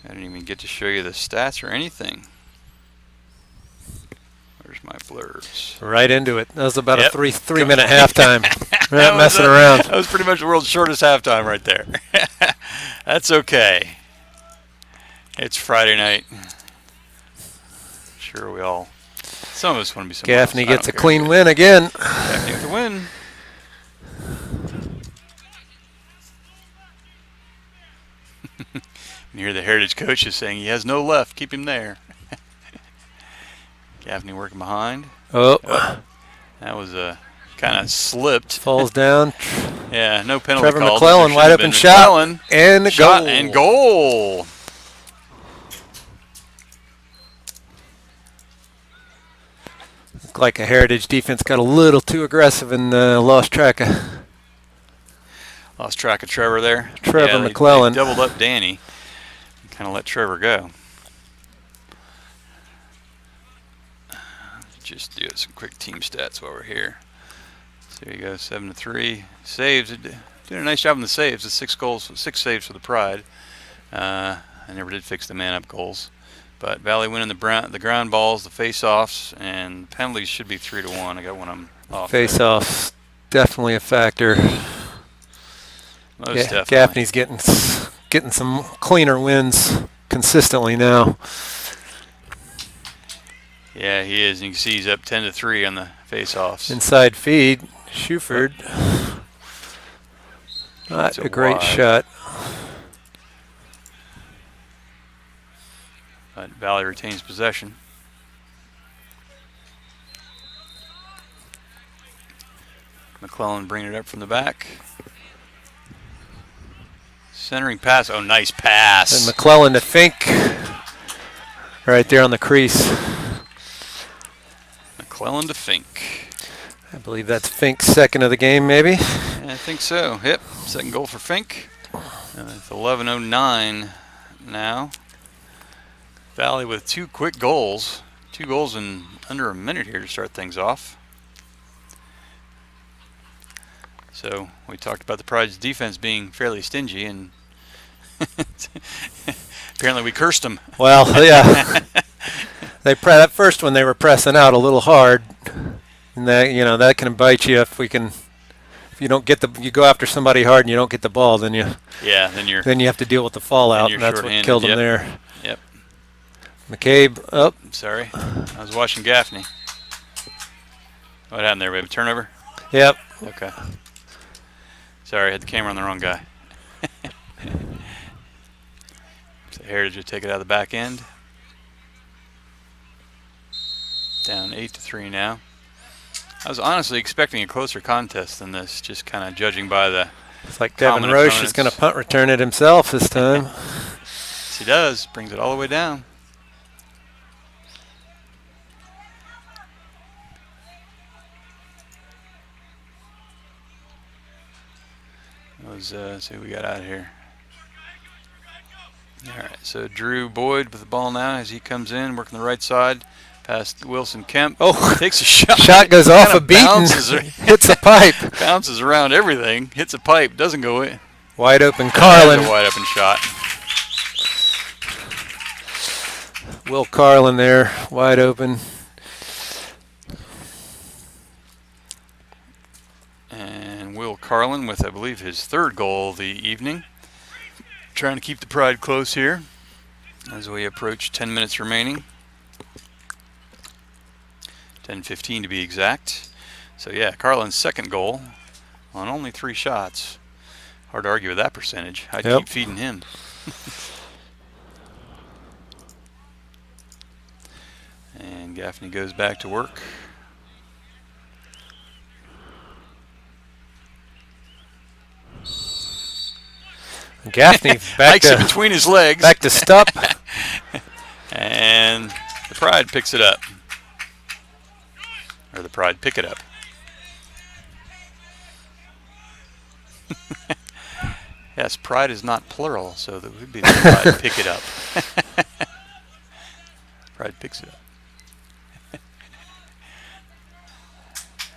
Speaker 1: I didn't even get to show you the stats or anything. Where's my blurbs?
Speaker 3: Right into it. That was about
Speaker 1: Yep.
Speaker 3: a three minute halftime. We're not messing around.
Speaker 1: That was pretty much the world's shortest halftime right there. That's okay. It's Friday night. Sure, some of us want to be somewhere else.
Speaker 3: Gaffney
Speaker 1: I
Speaker 3: gets a
Speaker 1: don't care.
Speaker 3: clean win again.
Speaker 1: Gaffney with the win. You hear the Heritage coach is saying he has no left. Keep him there. Gaffney working behind.
Speaker 3: Oh.
Speaker 1: That was kind of slipped.
Speaker 3: Falls down.
Speaker 1: Yeah, no penalty
Speaker 3: Trevor
Speaker 1: called.
Speaker 3: McClellan, wide open shot. And a
Speaker 1: Shot
Speaker 3: goal.
Speaker 1: and goal.
Speaker 3: Looked like a Heritage defense got a little too aggressive and lost track of
Speaker 1: Trevor there.
Speaker 3: Trevor
Speaker 1: They
Speaker 3: McClellan.
Speaker 1: doubled up Danny. Kind of let Trevor go. Just do some quick team stats while we're here. So here you go, 7-3. Saves. Doing a nice job in the saves. The 6 saves for the Pride. I never did fix the man-up goals. But Valley winning the ground balls, the face-offs, and penalties should be 3-1. I got one of them off.
Speaker 3: Face-offs, definitely a factor.
Speaker 1: Most definitely.
Speaker 3: Gaffney's getting some cleaner wins consistently now.
Speaker 1: Yeah, he is. You can see he's up 10-3 on the face-offs.
Speaker 3: Inside feed, Shuford. Not a great
Speaker 1: wide
Speaker 3: shot.
Speaker 1: But Valley retains possession. McClellan bringing it up from the back. Centering pass. Oh, nice pass.
Speaker 3: And McClellan to Fink. Right there on the crease.
Speaker 1: McClellan to Fink.
Speaker 3: I believe that's Fink's second of the game, maybe.
Speaker 1: I think so. Yep. Second goal for Fink. It's 11:09 now. Valley with 2 quick goals. 2 goals in under a minute here to start things off. So we talked about the Pride's defense being fairly stingy, and apparently we cursed them.
Speaker 3: Well, yeah. That first one they were pressing out a little hard, and that can bite you if you don't get you go after somebody hard and you don't get the ball, then you have to deal with the fallout, and that's what killed them there.
Speaker 1: Yep.
Speaker 3: McCabe up.
Speaker 1: Sorry, I was watching Gaffney. What happened there, baby? Turnover?
Speaker 3: Yep.
Speaker 1: Okay. Sorry, I had the camera on the wrong guy. So Heritage would take it out of the back end. Down 8-3 now. I was honestly expecting a closer contest than this, just kind of judging by the
Speaker 3: It's like Devin
Speaker 1: common
Speaker 3: Roche is going to punt return it himself this time.
Speaker 1: Yes, he does. Brings it all the way down. Let's see what we got out here. All right, so Drew Boyd with the ball now as he comes in, working the right side, past Wilson Kemp.
Speaker 3: Oh,
Speaker 1: takes a shot.
Speaker 3: Shot goes off
Speaker 1: Kinda
Speaker 3: a beat
Speaker 1: bounces,
Speaker 3: and hits a pipe.
Speaker 1: bounces around everything, hits a pipe, doesn't go in.
Speaker 3: Wide open
Speaker 1: That's
Speaker 3: Carlin.
Speaker 1: a wide open shot.
Speaker 3: Will Carlin there, wide open.
Speaker 1: And Will Carlin with, I believe, his third goal of the evening. Trying to keep the Pride close here as we approach 10 minutes remaining. 10:15 to be exact. So yeah, Carlin's second goal on only 3 shots. Hard to argue with that percentage. I'd
Speaker 3: Yep.
Speaker 1: keep feeding him. And Gaffney goes back to work.
Speaker 3: Gaffney back
Speaker 1: Hikes it
Speaker 3: to
Speaker 1: between his legs.
Speaker 3: back to Stupp.
Speaker 1: And the Pride picks it up. Or the Pride pick it up. Yes, Pride is not plural, so that would be the Pride pick it up. Pride picks it up.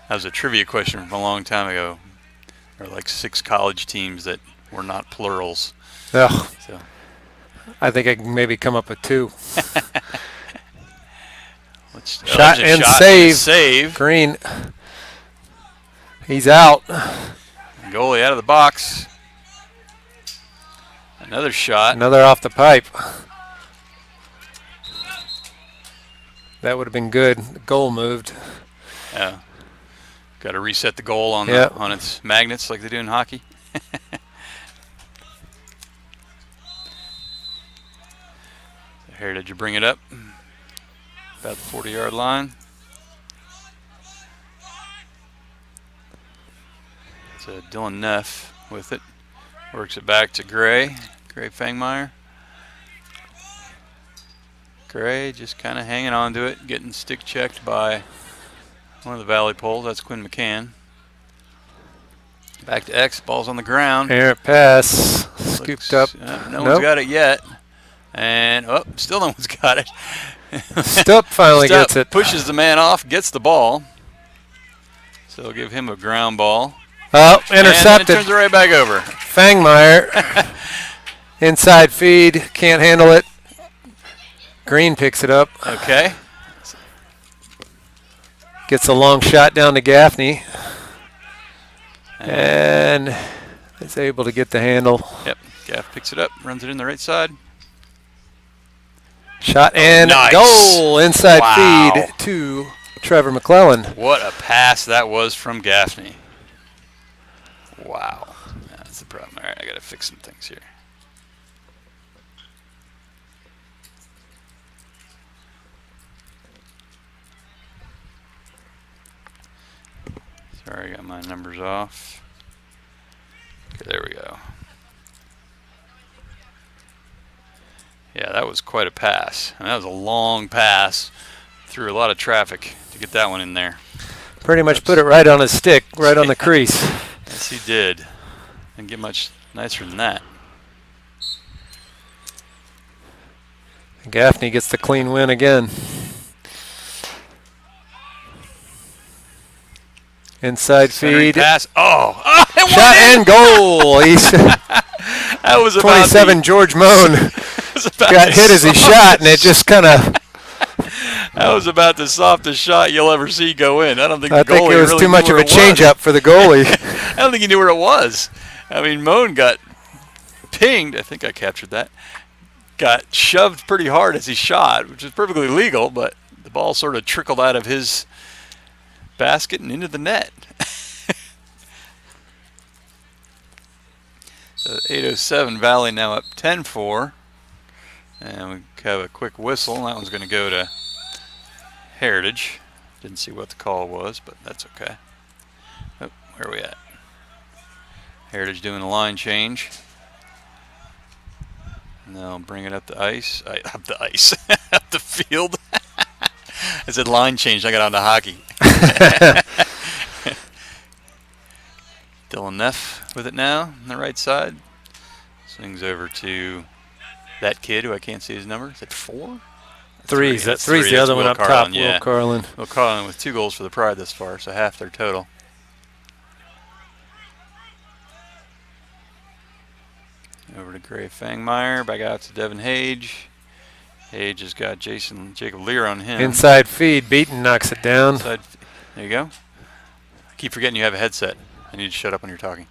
Speaker 1: That was a trivia question from a long time ago. There were like 6 college teams that were not plurals.
Speaker 3: Oh,
Speaker 1: So
Speaker 3: I think I can maybe come up with 2.
Speaker 1: Shot
Speaker 3: and
Speaker 1: shot
Speaker 3: save.
Speaker 1: And save.
Speaker 3: Green. He's out.
Speaker 1: Goalie out of the box. Another shot.
Speaker 3: Another off the pipe. That would have been good. The goal moved.
Speaker 1: Yeah. Got to reset the goal on
Speaker 3: Yep.
Speaker 1: on its magnets like they do in hockey. Heritage will bring it up. About the 40-yard line. So Dylan Neff with it. Works it back to Gray. Gray Fangmeyer. Gray just kind of hanging on to it, getting stick checked by one of the Valley Poles. That's Quinn McCann. Back to X. Ball's on the ground.
Speaker 3: Air pass. Scooped up.
Speaker 1: No
Speaker 3: Nope.
Speaker 1: one's got it yet. And, oh, still no one's got it.
Speaker 3: Stupp finally
Speaker 1: Stupp
Speaker 3: gets it.
Speaker 1: pushes the man off, gets the ball. So they'll give him a ground ball.
Speaker 3: Oh,
Speaker 1: And
Speaker 3: intercepted.
Speaker 1: then it turns it right back over.
Speaker 3: Fangmeyer. Inside feed. Can't handle it. Green picks it up.
Speaker 1: Okay.
Speaker 3: Gets a long shot down to Gaffney. And is able to get the handle.
Speaker 1: Yep. Gaff picks it up, runs it in the right side.
Speaker 3: Shot and
Speaker 1: Nice.
Speaker 3: goal. Inside
Speaker 1: Wow.
Speaker 3: feed to Trevor McClellan.
Speaker 1: What a pass that was from Gaffney. Wow. That's the problem. All right, I got to fix some things here. Sorry, I got my numbers off. Okay, there we go. Yeah, that was quite a pass. And that was a long pass through a lot of traffic to get that one in there.
Speaker 3: Pretty much put it right on his stick, right on the crease.
Speaker 1: Yes, he did. Didn't get much nicer than that.
Speaker 3: Gaffney gets the clean win again. Inside
Speaker 1: Centering
Speaker 3: feed.
Speaker 1: pass. Oh, it
Speaker 3: Shot
Speaker 1: went in!
Speaker 3: and goal. He's
Speaker 1: That was about
Speaker 3: 27 George Moan got hit as he shot, and it just kind of.
Speaker 1: That was about the softest shot you'll ever see go in. I don't think
Speaker 3: I
Speaker 1: the goalie
Speaker 3: think it was
Speaker 1: really
Speaker 3: too much
Speaker 1: knew
Speaker 3: of a
Speaker 1: where it was.
Speaker 3: change-up for the goalie.
Speaker 1: I don't think he knew where it was. I mean, Moan got pinged. I think I captured that. Got shoved pretty hard as he shot, which is perfectly legal, but the ball sort of trickled out of his basket and into the net. So 8:07 Valley now up 10-4. And we have a quick whistle. That one's going to go to Heritage. Didn't see what the call was, but that's okay. Oh, where are we at? Heritage doing a line change. And they'll bring it up the ice. Up the ice. Up the field. I said line change. I got on to hockey. Dylan Neff with it now on the right side. Swings over to that kid who I can't see his number. Is it 4?
Speaker 3: Three's
Speaker 1: That's
Speaker 3: the
Speaker 1: That's
Speaker 3: other
Speaker 1: Will
Speaker 3: one up
Speaker 1: Carlin,
Speaker 3: top.
Speaker 1: yeah.
Speaker 3: Will Carlin.
Speaker 1: Will Carlin with 2 goals for the Pride this far, so half their total. Over to Gray Fangmeyer, back out to Devin Hage. Hage has got Jacob Lear on him.
Speaker 3: Inside feed. Beaton knocks it down.
Speaker 1: There you go. I keep forgetting you have a headset. I need to shut up when you're talking.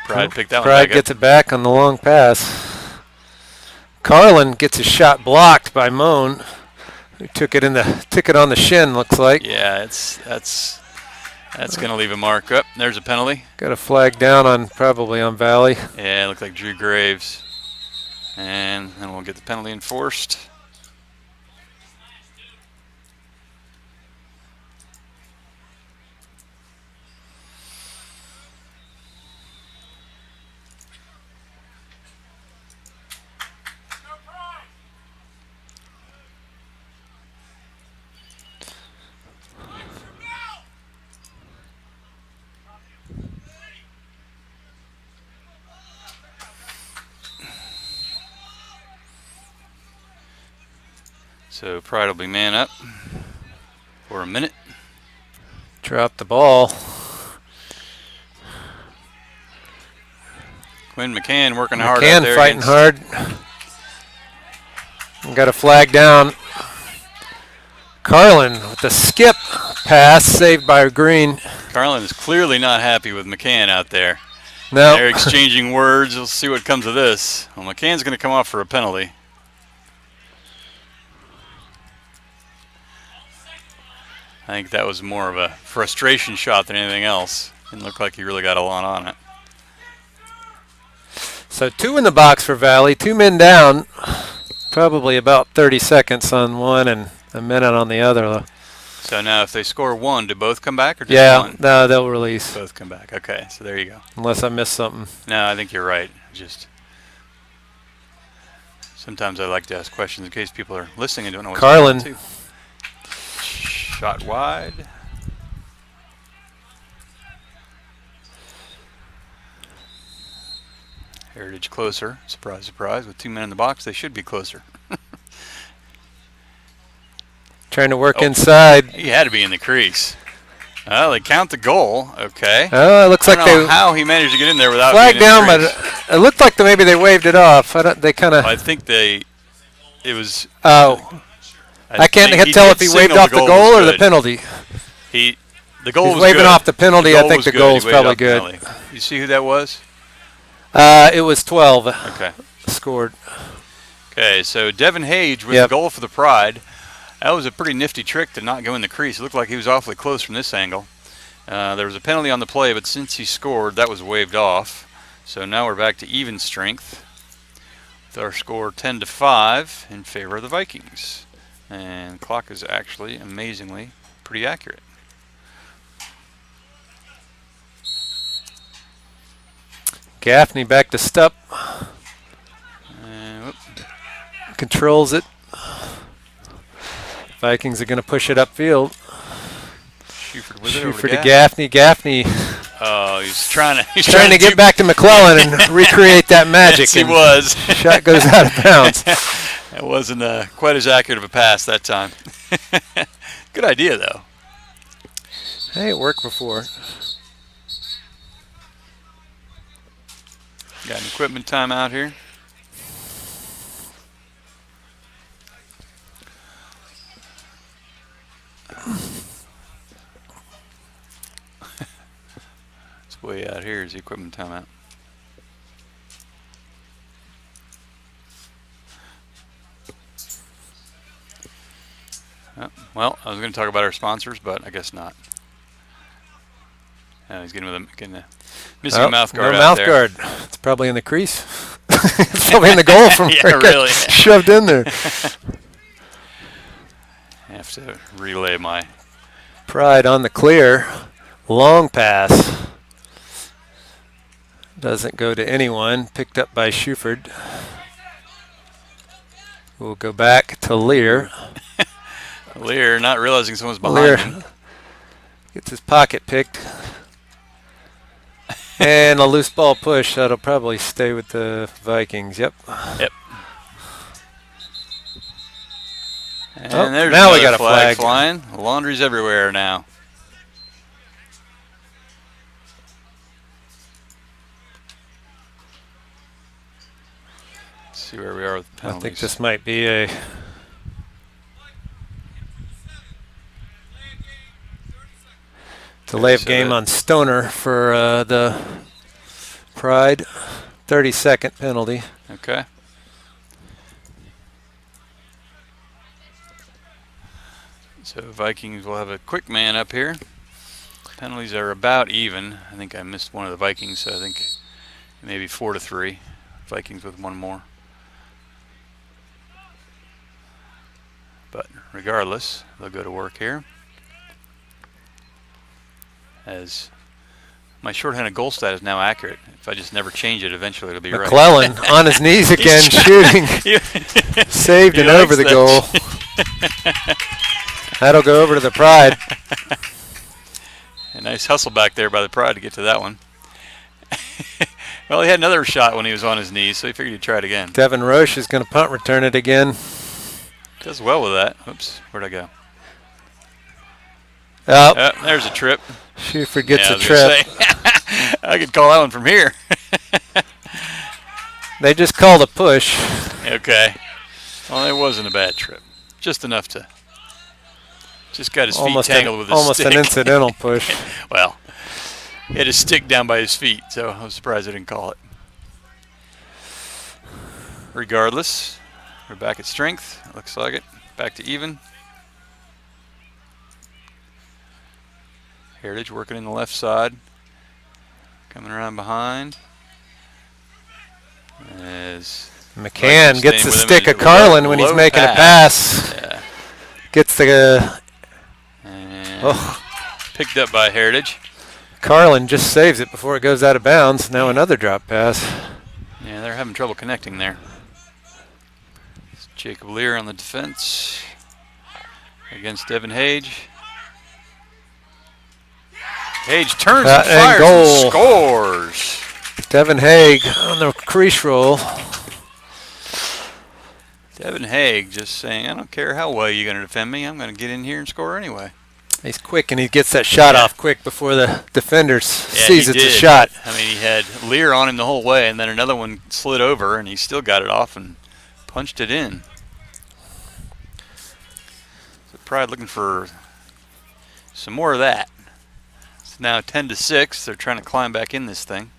Speaker 1: Pride picked that one
Speaker 3: Pride
Speaker 1: back
Speaker 3: gets
Speaker 1: up.
Speaker 3: it back on the long pass. Carlin gets his shot blocked by Moan, who took it on the shin. Looks like.
Speaker 1: Yeah, that's going to leave a mark up. There's a penalty.
Speaker 3: Got a flag down probably on Valley.
Speaker 1: Yeah, it looked like Drew Graves. And then we'll get the penalty enforced. So Pride will be man up for a minute.
Speaker 3: Drop the ball.
Speaker 1: Quinn McCann working hard out
Speaker 3: McCann
Speaker 1: there.
Speaker 3: fighting hard. Got a flag down. Carlin with the skip pass saved by Green.
Speaker 1: Carlin is clearly not happy with McCann out there.
Speaker 3: No.
Speaker 1: They're exchanging words. We'll see what comes of this. Well, McCann's going to come off for a penalty. I think that was more of a frustration shot than anything else. Didn't look like he really got a lot on it.
Speaker 3: So 2 in the box for Valley, 2 men down. Probably about 30 seconds on one and a minute on the other.
Speaker 1: So now if they score 1, do both come back or just
Speaker 3: Yeah,
Speaker 1: one?
Speaker 3: no, they'll release.
Speaker 1: Both come back. Okay, so there you go.
Speaker 3: Unless I missed something.
Speaker 1: No, I think you're right. Just sometimes I like to ask questions in case people are listening and don't know what's
Speaker 3: Carlin.
Speaker 1: going on too. Shot wide. Heritage closer. Surprise, surprise. With 2 men in the box, they should be closer.
Speaker 3: Trying to work
Speaker 1: Oh.
Speaker 3: inside.
Speaker 1: He had to be in the crease. Well, they count the goal. Okay.
Speaker 3: Oh, it looks
Speaker 1: I
Speaker 3: like
Speaker 1: don't know
Speaker 3: they
Speaker 1: how he managed to get in there without
Speaker 3: flagged
Speaker 1: being in
Speaker 3: down,
Speaker 1: the
Speaker 3: but
Speaker 1: crease.
Speaker 3: it looked like maybe they waved it off. They kind of.
Speaker 1: I think it was.
Speaker 3: Oh, I can't
Speaker 1: think
Speaker 3: tell
Speaker 1: did
Speaker 3: if he
Speaker 1: signal
Speaker 3: waved off the
Speaker 1: was
Speaker 3: goal or the
Speaker 1: good.
Speaker 3: penalty.
Speaker 1: The goal
Speaker 3: He's
Speaker 1: was
Speaker 3: waving
Speaker 1: good.
Speaker 3: off the penalty. I think
Speaker 1: was
Speaker 3: the
Speaker 1: good.
Speaker 3: goal's
Speaker 1: He waved
Speaker 3: probably
Speaker 1: off the
Speaker 3: good.
Speaker 1: penalty. You see who that was?
Speaker 3: It was 12
Speaker 1: Okay.
Speaker 3: scored.
Speaker 1: Okay, so Devin Hage with
Speaker 3: Yep.
Speaker 1: the goal for the Pride. That was a pretty nifty trick to not go in the crease. It looked like he was awfully close from this angle. There was a penalty on the play, but since he scored, that was waved off. So now we're back to even strength with our score 10-5 in favor of the Vikings. And clock is actually amazingly pretty accurate.
Speaker 3: Gaffney back to Stupp.
Speaker 1: And, whoop.
Speaker 3: Controls it. Vikings are going to push it upfield.
Speaker 1: Shuford with it over
Speaker 3: Shuford
Speaker 1: to
Speaker 3: to Gaffney. Gaffney
Speaker 1: Oh, he's trying to
Speaker 3: trying to get back to McClellan and recreate that magic.
Speaker 1: Yes, he
Speaker 3: and
Speaker 1: was.
Speaker 3: Shot goes out of bounds.
Speaker 1: That wasn't quite as accurate of a pass that time. Good idea, though.
Speaker 3: Hey, it worked before.
Speaker 1: Got an equipment timeout here. It's way out here is the equipment timeout. Well, I was going to talk about our sponsors, but I guess not. He's getting a missing a mouth guard
Speaker 3: no
Speaker 1: out
Speaker 3: mouth
Speaker 1: there.
Speaker 3: guard. It's probably in the crease. It's probably in the goal from
Speaker 1: Yeah,
Speaker 3: where it got
Speaker 1: really.
Speaker 3: shoved in there.
Speaker 1: I have to relay my
Speaker 3: Pride on the clear. Long pass. Doesn't go to anyone. Picked up by Shuford. We'll go back to Lear.
Speaker 1: Lear not realizing someone's behind
Speaker 3: Lear
Speaker 1: him.
Speaker 3: gets his pocket picked. And a loose ball push. That'll probably stay with the Vikings. Yep.
Speaker 1: Yep. And
Speaker 3: Oh,
Speaker 1: there's
Speaker 3: now we
Speaker 1: another
Speaker 3: got a flag.
Speaker 1: flying. Laundry's everywhere now. Let's see where we are with
Speaker 3: I
Speaker 1: penalties.
Speaker 3: think this might be a delay of
Speaker 1: so
Speaker 3: game
Speaker 1: that-
Speaker 3: on Stoner for the Pride. 30-second penalty.
Speaker 1: Okay. So Vikings will have a quick man up here. Penalties are about even. I think I missed one of the Vikings, so I think maybe 4-3. Vikings with one more. But regardless, they'll go to work here. As my shorthanded goal stat is now accurate. If I just never change it, eventually it'll be right.
Speaker 3: McClellan on his knees again, shooting. Saved
Speaker 1: He
Speaker 3: and over
Speaker 1: likes
Speaker 3: the goal. That'll go over to the Pride.
Speaker 1: A nice hustle back there by the Pride to get to that one. Well, he had another shot when he was on his knees, so he figured he'd try it again.
Speaker 3: Devin Roche is going to punt return it again.
Speaker 1: Does well with that. Oops, where'd I go?
Speaker 3: Oh,
Speaker 1: There's a trip.
Speaker 3: Shuford gets
Speaker 1: Yeah, I
Speaker 3: a
Speaker 1: was gonna
Speaker 3: trip.
Speaker 1: say, I could call that one from here.
Speaker 3: They just called a push.
Speaker 1: Okay. Well, it wasn't a bad trip. Just enough to. Just got his feet tangled with his
Speaker 3: almost
Speaker 1: stick.
Speaker 3: an incidental push.
Speaker 1: Well, he had his stick down by his feet, so I was surprised I didn't call it. Regardless, we're back at strength. Looks like it. Back to even. Heritage working in the left side. Coming around behind. As
Speaker 3: McCann
Speaker 1: Vikings
Speaker 3: gets
Speaker 1: staying
Speaker 3: the
Speaker 1: with him
Speaker 3: stick
Speaker 1: and
Speaker 3: of Carlin when he's
Speaker 1: low
Speaker 3: making a pass.
Speaker 1: Yeah.
Speaker 3: Gets the
Speaker 1: And picked up by Heritage.
Speaker 3: Carlin just saves it before it goes out of bounds. Now another drop pass.
Speaker 1: Yeah, they're having trouble connecting there. It's Jacob Lear on the defense against Devin Hage. Hage turns and
Speaker 3: And
Speaker 1: fires
Speaker 3: goal.
Speaker 1: and scores.
Speaker 3: Devin Haig on the crease roll.
Speaker 1: Devin Haig just saying, I don't care how well you're going to defend me. I'm going to get in here and score anyway.
Speaker 3: He's quick and he gets that shot off quick before the defender sees
Speaker 1: he
Speaker 3: it's a
Speaker 1: did.
Speaker 3: shot.
Speaker 1: I mean, he had Lear on him the whole way, and then another one slid over, and he still got it off and punched it in. So Pride looking for some more of that. It's now 10-6. They're trying to climb back in this thing.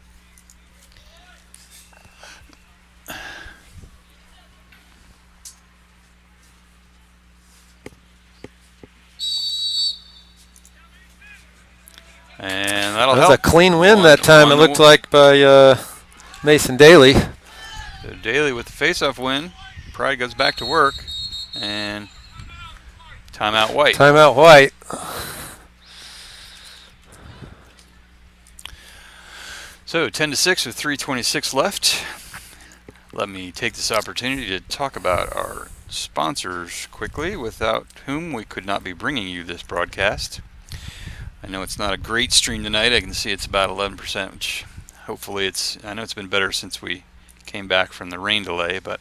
Speaker 1: And that'll
Speaker 3: That was
Speaker 1: help.
Speaker 3: a clean win that time, it
Speaker 1: One-
Speaker 3: looked like, by Mason Daly.
Speaker 1: So Daly with the face-off win. Pride goes back to work. And timeout White.
Speaker 3: Timeout White.
Speaker 1: So 10-6 with 3:26 left. Let me take this opportunity to talk about our sponsors quickly, without whom we could not be bringing you this broadcast. I know it's not a great stream tonight. I can see it's about 11%, which hopefully I know it's been better since we came back from the rain delay, but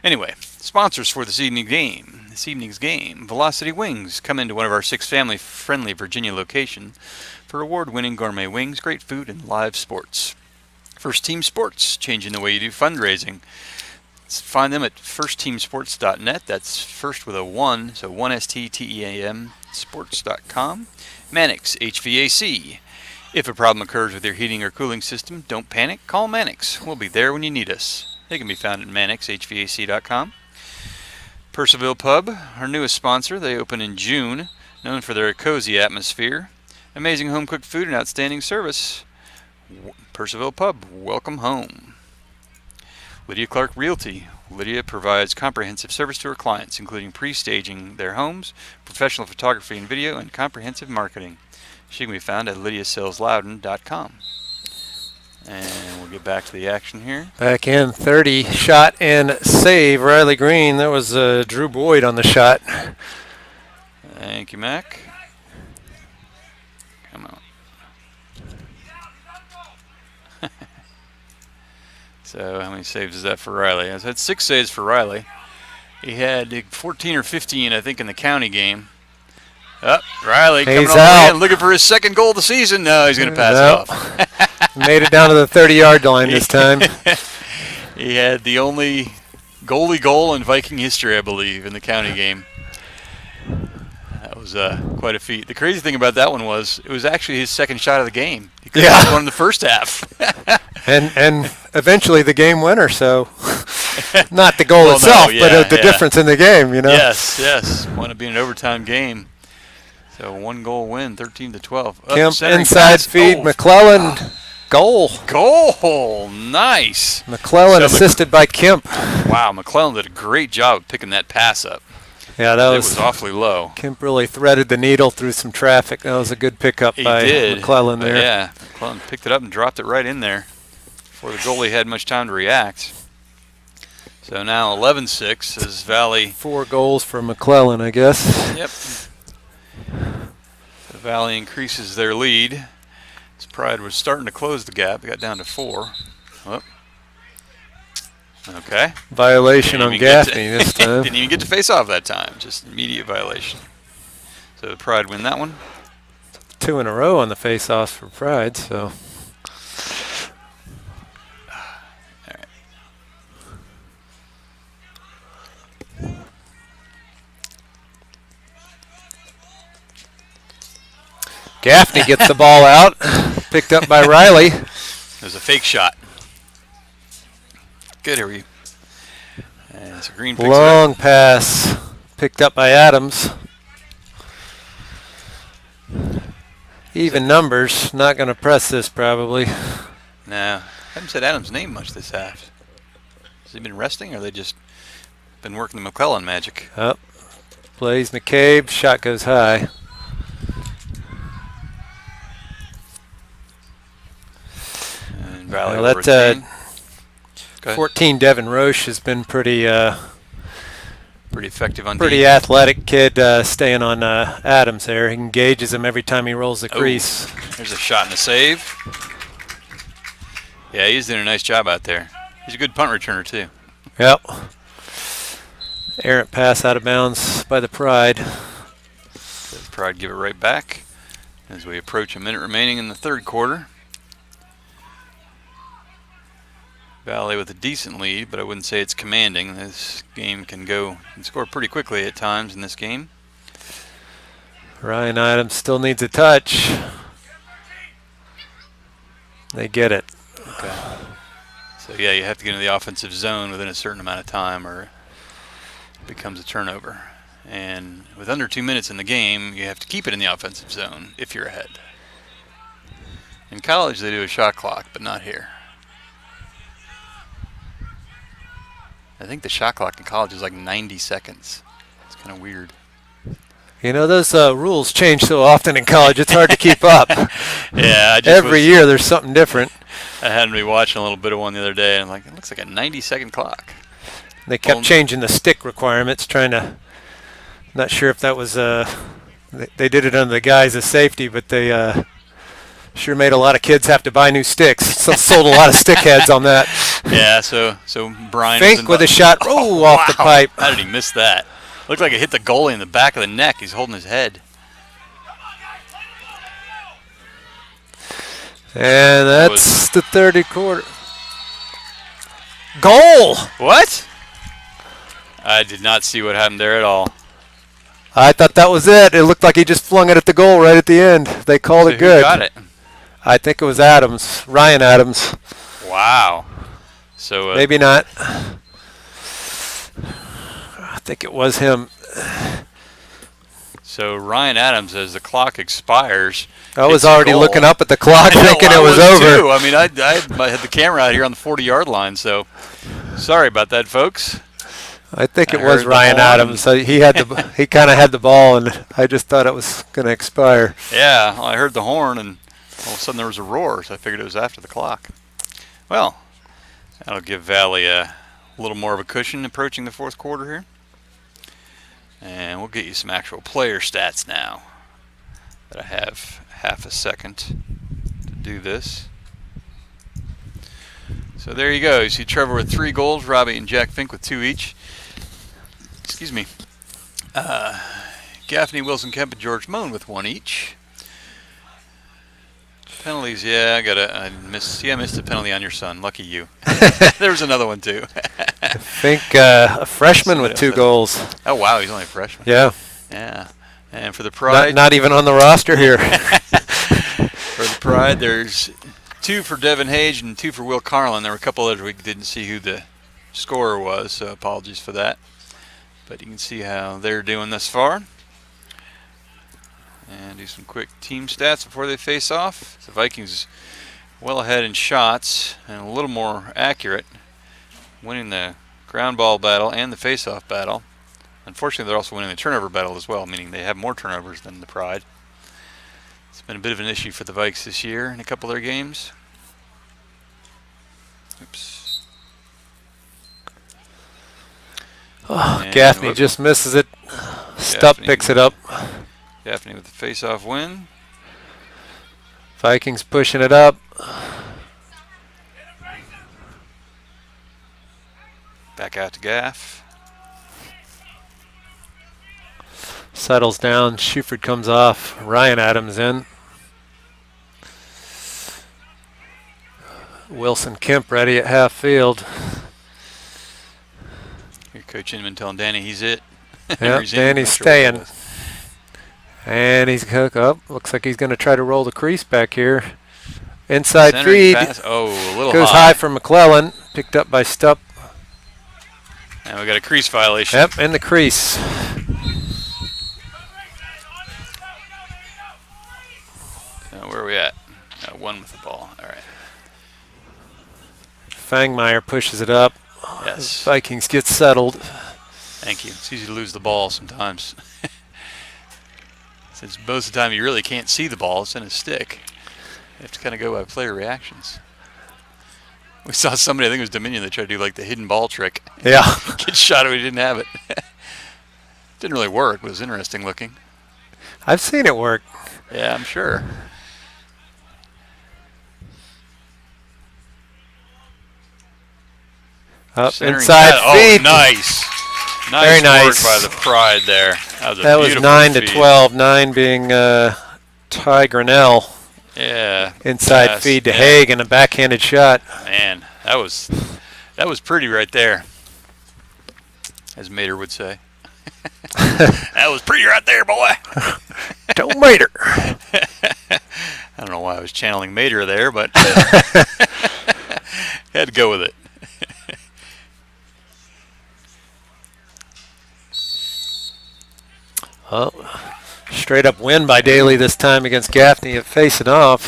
Speaker 1: anyway, sponsors for this evening's game. Velocity Wings. Come into one of our 6 family-friendly Virginia locations for award-winning gourmet wings, great food, and live sports. First Team Sports, changing the way you do fundraising. Find them at firstteamsports.net. That's first with a 1, so 1STTEAM sports.com. Mannix HVAC. If a problem occurs with your heating or cooling system, don't panic. Call Mannix. We'll be there when you need us. They can be found at mannixhvac.com. Percival Pub, our newest sponsor. They open in June, known for their cozy atmosphere, amazing home-cooked food, and outstanding service. Percival Pub, welcome home. Lydia Clark Realty. Lydia provides comprehensive service to her clients, including pre-staging their homes, professional photography and video, and comprehensive marketing. She can be found at lydiasellsloudon.com. And we'll get back to the action here.
Speaker 3: Back in 30 shot and save. Riley Green. That was Drew Boyd on the shot.
Speaker 1: Thank you, Mac. Come on. So how many saves is that for Riley? I had 6 saves for Riley. He had 14 or 15, I think, in the county game. Riley coming
Speaker 3: He's
Speaker 1: all the way
Speaker 3: out.
Speaker 1: in, looking for his second goal of the season. No, he's going to pass it off.
Speaker 3: Made it down to the 30-yard line this time.
Speaker 1: He had the only goalie goal in Viking history, I believe, in the county game. That was quite a feat. The crazy thing about that one was it was actually his second shot of the game. He could have won in the first half.
Speaker 3: and eventually the game winner, so not the goal itself, but the difference in the game, you know.
Speaker 1: Yes. Wound up being an overtime game. So 1-goal win, 13-12.
Speaker 3: Kemp inside feed, McClellan, goal.
Speaker 1: Goal, nice.
Speaker 3: McClellan assisted by Kemp.
Speaker 1: Wow, McClellan did a great job of picking that pass up.
Speaker 3: Yeah, that
Speaker 1: was awfully low.
Speaker 3: Kemp really threaded the needle through some traffic. That was a good pickup by McClellan there.
Speaker 1: Yeah, McClellan picked it up and dropped it right in there before the goalie had much time to react. So now 11-6 as Valley.
Speaker 3: 4 goals for McClellan, I guess.
Speaker 1: Yep. The Valley increases their lead. As Pride was starting to close the gap. It got down to 4. Oh. Okay.
Speaker 3: Violation on Gaffney this time.
Speaker 1: Didn't even get to face off that time. Just immediate violation. So Pride win that one.
Speaker 3: 2 in a row on the face-offs for Pride, so.
Speaker 1: All right.
Speaker 3: Gaffney gets the ball out, picked up by Riley.
Speaker 1: There's a fake shot. Good, here we. And it's a green picks
Speaker 3: Long pass, picked up by Adams. Even numbers, not going to press this probably.
Speaker 1: No, haven't said Adams' name much this half. Has he been resting, or they just been working the McClellan magic?
Speaker 3: Up, plays McCabe, shot goes high.
Speaker 1: And Valley
Speaker 3: Well,
Speaker 1: over
Speaker 3: that
Speaker 1: 10.
Speaker 3: 14 Devin Roche has been pretty
Speaker 1: effective on
Speaker 3: pretty
Speaker 1: D.
Speaker 3: athletic kid staying on Adams there. He engages him every time he rolls the crease.
Speaker 1: There's a shot and a save. Yeah, he's doing a nice job out there. He's a good punt returner too.
Speaker 3: Yep. Errant pass out of bounds by the Pride.
Speaker 1: So Pride give it right back as we approach a minute remaining in the third quarter. Valley with a decent lead, but I wouldn't say it's commanding. This game can score pretty quickly at times in this game.
Speaker 3: Ryan Adams still needs a touch. They get it.
Speaker 1: Okay. So yeah, you have to get into the offensive zone within a certain amount of time or it becomes a turnover. And with under 2 minutes in the game, you have to keep it in the offensive zone if you're ahead. In college, they do a shot clock, but not here. I think the shot clock in college is like 90 seconds. It's kind of weird.
Speaker 3: You know, those rules change so often in college, it's hard to keep up.
Speaker 1: Yeah,
Speaker 3: every year there's something different.
Speaker 1: I had to be watching a little bit of one the other day, and I'm like, it looks like a 90-second clock.
Speaker 3: They kept changing the stick requirements, not sure if that was, they did it under the guise of safety, but they sure made a lot of kids have to buy new sticks. So sold a lot of stick heads on that.
Speaker 1: Yeah, so Brian
Speaker 3: Fink with a shot, off the pipe.
Speaker 1: How did he miss that? Looked like it hit the goalie in the back of the neck. He's holding his head.
Speaker 3: And that's the third quarter. Goal!
Speaker 1: What? I did not see what happened there at all.
Speaker 3: I thought that was it. It looked like he just flung it at the goal right at the end. They called it good.
Speaker 1: Who got it?
Speaker 3: I think it was Adams, Ryan Adams.
Speaker 1: Wow. So
Speaker 3: maybe not. I think it was him.
Speaker 1: So Ryan Adams, as the clock expires,
Speaker 3: I was already looking up at the clock, thinking it was over.
Speaker 1: Too. I mean, I had the camera out here on the 40-yard line, so Sorry about that, folks.
Speaker 3: I think
Speaker 1: I
Speaker 3: it was
Speaker 1: heard the
Speaker 3: Ryan
Speaker 1: horn.
Speaker 3: Adams. So he had the he kind of had the ball, and I just thought it was going to expire.
Speaker 1: Yeah, well, I heard the horn, and all of a sudden there was a roar, so I figured it was after the clock. Well, that'll give Valley a little more of a cushion approaching the fourth quarter here. And we'll get you some actual player stats now that I have half a second to do this. So there you go. You see Trevor with 3 goals, Robbie and Jack Fink with 2 each. Excuse me. Gaffney, Wilson Kemp, and George Moan with 1 each. Penalties, yeah, I missed a penalty on your son. Lucky you. There was another one too.
Speaker 3: I think a freshman with 2 goals.
Speaker 1: Oh wow, he's only a freshman.
Speaker 3: Yeah.
Speaker 1: Yeah. And for the Pride,
Speaker 3: Not even on the roster here.
Speaker 1: for the Pride, there's 2 for Devin Hage and 2 for Will Carlin. There were a couple others we didn't see who the scorer was, so apologies for that. But you can see how they're doing thus far. And do some quick team stats before they face off. The Vikings well ahead in shots and a little more accurate, winning the ground ball battle and the face-off battle. Unfortunately, they're also winning the turnover battle as well, meaning they have more turnovers than the Pride. It's been a bit of an issue for the Vikes this year in a couple of their games. Oops.
Speaker 3: Oh,
Speaker 1: And
Speaker 3: Gaffney
Speaker 1: whoop.
Speaker 3: just misses it. Stupp
Speaker 1: Gaffney.
Speaker 3: picks it up.
Speaker 1: Gaffney with the face-off win.
Speaker 3: Vikings pushing it up.
Speaker 1: Back out to Gaff.
Speaker 3: Settles down. Shuford comes off. Ryan Adams in. Wilson Kemp ready at half field.
Speaker 1: Here, Coach Inman telling Danny he's it.
Speaker 3: Yep,
Speaker 1: He's in.
Speaker 3: Danny's
Speaker 1: Not sure what it
Speaker 3: staying.
Speaker 1: was.
Speaker 3: And he's hook up. Looks like he's going to try to roll the crease back here. Inside
Speaker 1: Centering
Speaker 3: feed.
Speaker 1: pass. Oh, a little
Speaker 3: Goes
Speaker 1: high.
Speaker 3: high for McClellan. Picked up by Stupp.
Speaker 1: And we got a crease violation.
Speaker 3: Yep, in the crease.
Speaker 1: Where are we at? 1 with the ball. All right.
Speaker 3: Fangmeyer pushes it up.
Speaker 1: Yes.
Speaker 3: Vikings get settled.
Speaker 1: Thank you. It's easy to lose the ball sometimes. Since most of the time you really can't see the ball, it's in a stick. You have to kind of go by player reactions. We saw somebody, I think it was Dominion, that tried to do like the hidden ball trick.
Speaker 3: Yeah.
Speaker 1: Get shot when he didn't have it. Didn't really work, but it was interesting looking.
Speaker 3: I've seen it work.
Speaker 1: Yeah, I'm sure.
Speaker 3: Up
Speaker 1: Centering
Speaker 3: inside
Speaker 1: pass.
Speaker 3: feed.
Speaker 1: Oh, nice. Nice
Speaker 3: Very
Speaker 1: work
Speaker 3: nice.
Speaker 1: by the Pride there.
Speaker 3: That was
Speaker 1: beautiful
Speaker 3: 9 to
Speaker 1: feed.
Speaker 3: 12. 9 being Ty Grinnell.
Speaker 1: Yeah.
Speaker 3: Inside
Speaker 1: pass.
Speaker 3: feed to
Speaker 1: Yeah.
Speaker 3: Haig and a backhanded shot.
Speaker 1: Man, that was pretty right there, as Mater would say. That was pretty right there, boy.
Speaker 3: Don't Mater.
Speaker 1: I don't know why I was channeling Mater there, but had to go with it.
Speaker 3: Oh, straight up win by Daly this time against Gaffney at facing off.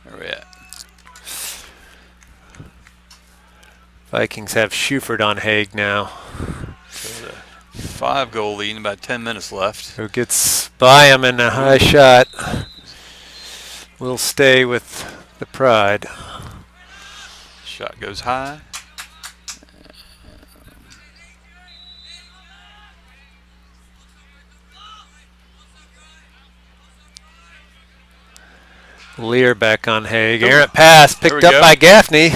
Speaker 1: Where are we at?
Speaker 3: Vikings have Shuford on Haig now.
Speaker 1: So the 5-goal lead, about 10 minutes left.
Speaker 3: Who gets by him in a high shot. Will stay with the Pride.
Speaker 1: Shot goes high.
Speaker 3: Lear back on Haig. Errant pass
Speaker 1: There
Speaker 3: picked
Speaker 1: we
Speaker 3: up
Speaker 1: go.
Speaker 3: by Gaffney.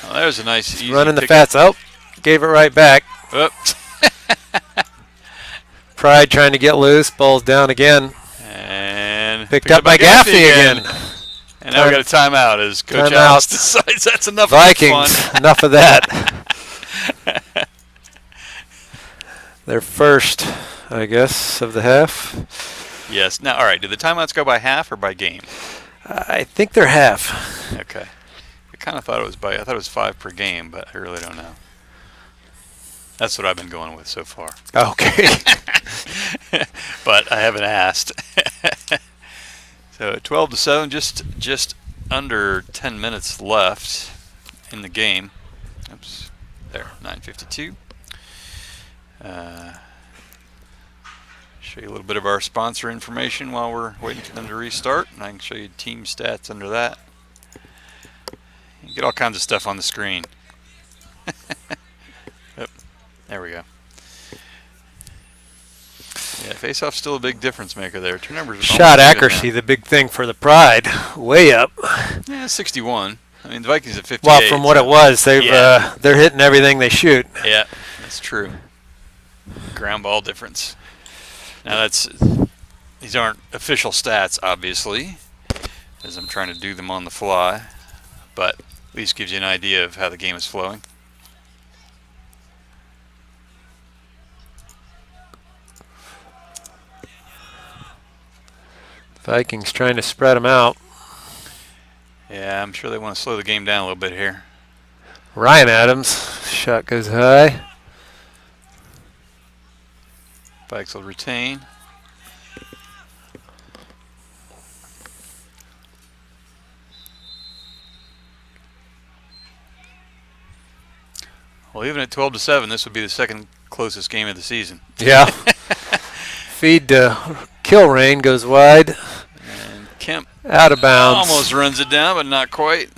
Speaker 1: Oh, there's a nice easy
Speaker 3: Running the
Speaker 1: pick
Speaker 3: fats. Oh, gave it right back.
Speaker 1: up.
Speaker 3: Pride trying to get loose. Ball's down again.
Speaker 1: And
Speaker 3: Picked up by Gaffney again.
Speaker 1: And now we got a timeout as Coach
Speaker 3: Timeout.
Speaker 1: Alex decides that's enough
Speaker 3: Vikings,
Speaker 1: fun.
Speaker 3: enough of that. Their first, I guess, of the half.
Speaker 1: Yes. Now, all right. Did the timeouts go by half or by game?
Speaker 3: I think they're half.
Speaker 1: Okay. I kind of thought it was I thought it was 5 per game, but I really don't know. That's what I've been going with so far.
Speaker 3: Okay.
Speaker 1: But I haven't asked. So 12 to 7, just under 10 minutes left. in the game. Oops, there, 9:52. Show you a little bit of our sponsor information while we're waiting for them to restart, and I can show you team stats under that. You get all kinds of stuff on the screen. Yep, there we go. Yeah, face-off's still a big difference maker there. Turnovers.
Speaker 3: Shot accuracy, the big thing for the Pride, way up.
Speaker 1: Yeah, 61. I mean, the Vikings at 58.
Speaker 3: Well, from what it was, they're hitting everything they shoot.
Speaker 1: Yeah, that's true. Ground ball difference. Now these aren't official stats, obviously, as I'm trying to do them on the fly, but at least gives you an idea of how the game is flowing.
Speaker 3: Vikings trying to spread them out.
Speaker 1: Yeah, I'm sure they want to slow the game down a little bit here.
Speaker 3: Ryan Adams, shot goes high.
Speaker 1: Vikes will retain. Well, even at 12-7, this would be the second closest game of the season.
Speaker 3: Yeah. Feed to Kilrain goes wide.
Speaker 1: And Kemp
Speaker 3: out of bounds.
Speaker 1: almost runs it down, but not quite.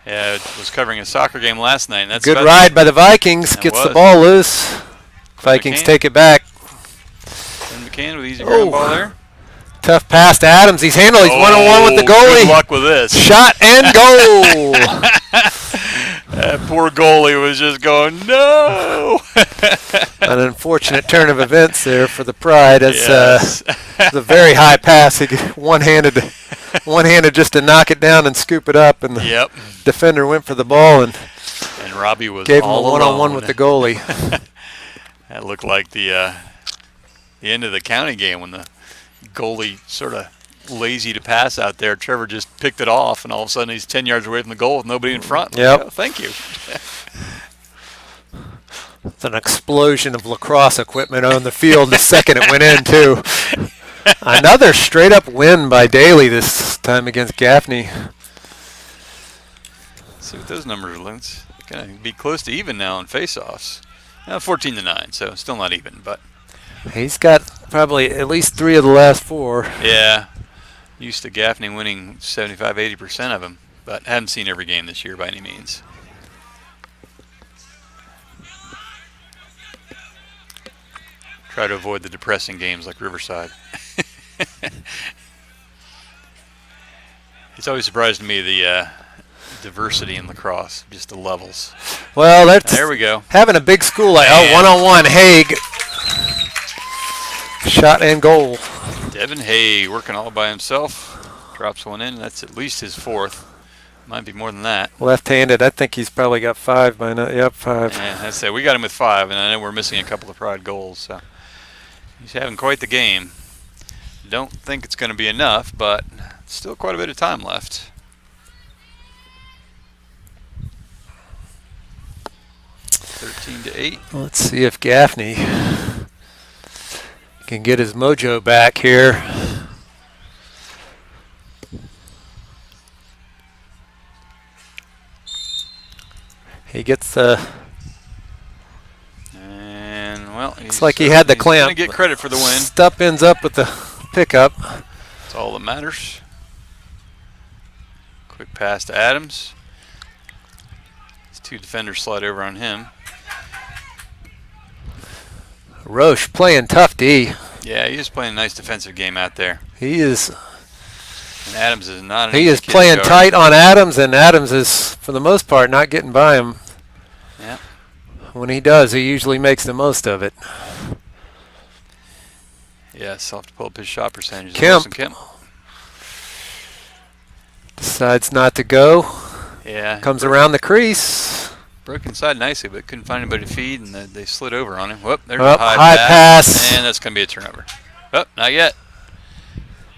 Speaker 1: Yeah, it was covering a soccer game last night. And that's
Speaker 3: good ride by the Vikings.
Speaker 1: That
Speaker 3: Gets
Speaker 1: was.
Speaker 3: the ball loose. Vikings
Speaker 1: McCann.
Speaker 3: take it back.
Speaker 1: And McCann with easy ground ball there.
Speaker 3: Tough pass to Adams. He's handled. He's one-on-one with the goalie.
Speaker 1: Good luck with this.
Speaker 3: Shot and goal.
Speaker 1: That poor goalie was just going, no.
Speaker 3: An unfortunate turn of events there for the Pride. As
Speaker 1: Yes.
Speaker 3: it was a very high pass. He one-handed just to knock it down and scoop it up, and the
Speaker 1: Yep.
Speaker 3: defender went for the ball and
Speaker 1: Robbie was
Speaker 3: gave him
Speaker 1: all
Speaker 3: a one-on-one
Speaker 1: alone.
Speaker 3: with the goalie.
Speaker 1: That looked like the end of the county game when the goalie sort of lazy to pass out there. Trevor just picked it off, and all of a sudden he's 10 yards away from the goal with nobody in front.
Speaker 3: Yep.
Speaker 1: Oh, thank you.
Speaker 3: It's an explosion of lacrosse equipment on the field the second it went in, too. Another straight-up win by Daly this time against Gaffney.
Speaker 1: Let's see what those numbers are. It's going to be close to even now in face-offs. 14-9, so still not even, but
Speaker 3: He's got probably at least 3 of the last 4.
Speaker 1: yeah. Used to Gaffney winning 75-80% of them, but haven't seen every game this year by any means. Try to avoid the depressing games like Riverside. It's always surprised me the diversity in lacrosse, just the levels.
Speaker 3: Well,
Speaker 1: There we go.
Speaker 3: having a big school like one-on-one. Haig. Shot and goal.
Speaker 1: Devin Hay working all by himself. Drops one in. That's at least his 4th. Might be more than that.
Speaker 3: Left-handed. I think he's probably got 5 by now. Yep, 5.
Speaker 1: And that's it. We got him with 5, and I know we're missing a couple of Pride goals. So he's having quite the game. Don't think it's going to be enough, but still quite a bit of time left. (13-8).
Speaker 3: Let's see if Gaffney can get his mojo back here. He gets the.
Speaker 1: And well,
Speaker 3: Looks like he had the clamp.
Speaker 1: Going to get credit for the win.
Speaker 3: Stupp ends up with the pickup.
Speaker 1: That's all that matters. Quick pass to Adams. His 2 defenders slide over on him.
Speaker 3: Roche playing tough D.
Speaker 1: Yeah, he's playing a nice defensive game out there.
Speaker 3: He is.
Speaker 1: And Adams is not.
Speaker 3: He is playing tight on Adams, and Adams is, for the most part, not getting by him.
Speaker 1: Yeah.
Speaker 3: When he does, he usually makes the most of it.
Speaker 1: Yes, I'll have to pull up his shot percentage.
Speaker 3: Kemp. Decides not to go.
Speaker 1: Yeah.
Speaker 3: Comes around the crease.
Speaker 1: Broke inside nicely, but couldn't find anybody to feed, and they slid over on him. Whoop, there's
Speaker 3: Oh,
Speaker 1: a
Speaker 3: high pass.
Speaker 1: And that's going to be a turnover. Oh, not yet.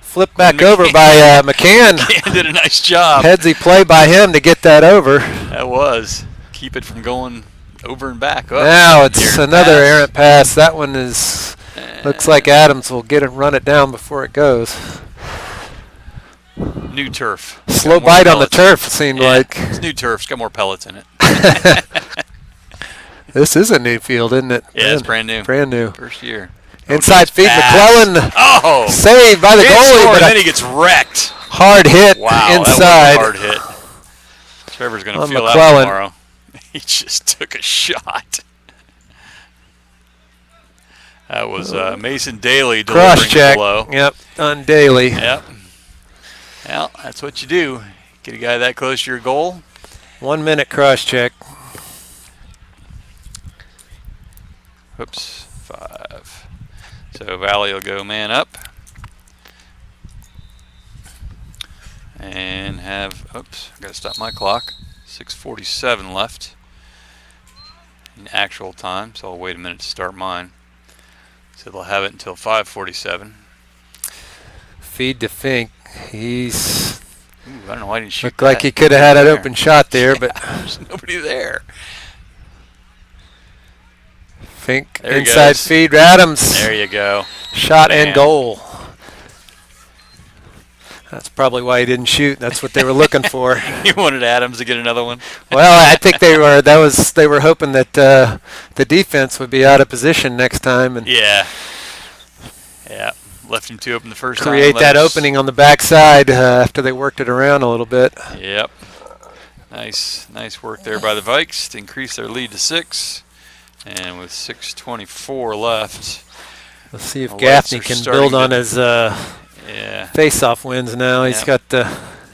Speaker 3: Flipped back over by McCann.
Speaker 1: McCann did a nice job.
Speaker 3: Headsy play by him to get that over.
Speaker 1: That was. Keep it from going over and back. Oh,
Speaker 3: Now it's
Speaker 1: errant
Speaker 3: another
Speaker 1: pass.
Speaker 3: errant pass. That one is. Looks like Adams will get it, run it down before it goes.
Speaker 1: new turf.
Speaker 3: Slow
Speaker 1: Got more
Speaker 3: bite on the
Speaker 1: pellets.
Speaker 3: turf, it seemed
Speaker 1: Yeah,
Speaker 3: like.
Speaker 1: it's new turf. It's got more pellets in it.
Speaker 3: This is a new field, isn't it?
Speaker 1: Yeah, it's brand new.
Speaker 3: Brand new.
Speaker 1: First year.
Speaker 3: Inside feed,
Speaker 1: pass.
Speaker 3: McClellan.
Speaker 1: Oh!
Speaker 3: Saved by the
Speaker 1: Can't
Speaker 3: goalie,
Speaker 1: score,
Speaker 3: but
Speaker 1: and
Speaker 3: a
Speaker 1: then he gets wrecked.
Speaker 3: hard hit
Speaker 1: Wow,
Speaker 3: inside.
Speaker 1: that was a hard hit. Trevor's going to
Speaker 3: On
Speaker 1: feel
Speaker 3: McClellan.
Speaker 1: that tomorrow. He just took a shot. That was Mason Daly delivering
Speaker 3: Cross check.
Speaker 1: below.
Speaker 3: Yep, on Daly.
Speaker 1: Yep. Well, that's what you do. Get a guy that close to your goal.
Speaker 3: 1 minute cross check.
Speaker 1: Oops, 5. So Valley will go man up. And have, oops, I got to stop my clock. 6:47 left in actual time, so I'll wait a minute to start mine. So they'll have it until 5:47.
Speaker 3: Feed to Fink. He's
Speaker 1: Ooh, I don't know why I didn't shoot
Speaker 3: looked like
Speaker 1: that.
Speaker 3: he could have had an
Speaker 1: There.
Speaker 3: open shot there, but
Speaker 1: There's nobody there.
Speaker 3: Fink
Speaker 1: There he
Speaker 3: inside
Speaker 1: goes.
Speaker 3: feed. Adams.
Speaker 1: There you go.
Speaker 3: Shot
Speaker 1: Man.
Speaker 3: and goal. That's probably why he didn't shoot. That's what they were looking for.
Speaker 1: You wanted Adams to get another one?
Speaker 3: Well, I think they were hoping that the defense would be out of position next time and
Speaker 1: Yeah. Yeah. Left him 2 open the first time.
Speaker 3: create
Speaker 1: let
Speaker 3: that
Speaker 1: us-
Speaker 3: opening on the backside after they worked it around a little bit.
Speaker 1: Yep. Nice work there by the Vikes to increase their lead to 6. And with 6:24 left,
Speaker 3: Let's see if
Speaker 1: The lights
Speaker 3: Gaffney
Speaker 1: are
Speaker 3: can
Speaker 1: starting
Speaker 3: build on
Speaker 1: to-
Speaker 3: his
Speaker 1: yeah.
Speaker 3: face-off wins now. He's
Speaker 1: Yeah.
Speaker 3: got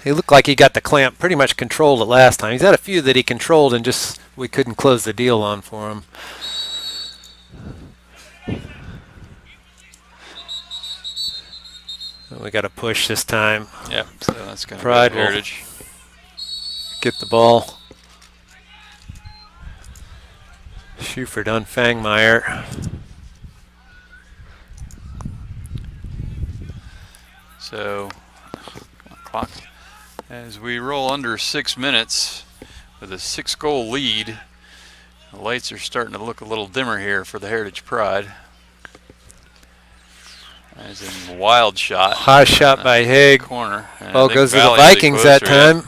Speaker 3: he looked like he got the clamp pretty much controlled it last time. He's had a few that he controlled and just we couldn't close the deal on for him. We got to push this time.
Speaker 1: Yep. So that's going to
Speaker 3: Pride
Speaker 1: be
Speaker 3: will-
Speaker 1: Heritage.
Speaker 3: Get the ball. Schuford on Fangmeyer.
Speaker 1: So, clock. As we roll under 6 minutes with a 6-goal lead, the lights are starting to look a little dimmer here for the Heritage Pride. As in wild shot.
Speaker 3: High shot by Haig.
Speaker 1: Corner. And I
Speaker 3: Ball
Speaker 1: think
Speaker 3: goes to the
Speaker 1: Valley will be
Speaker 3: Vikings that
Speaker 1: closer, yeah.
Speaker 3: time.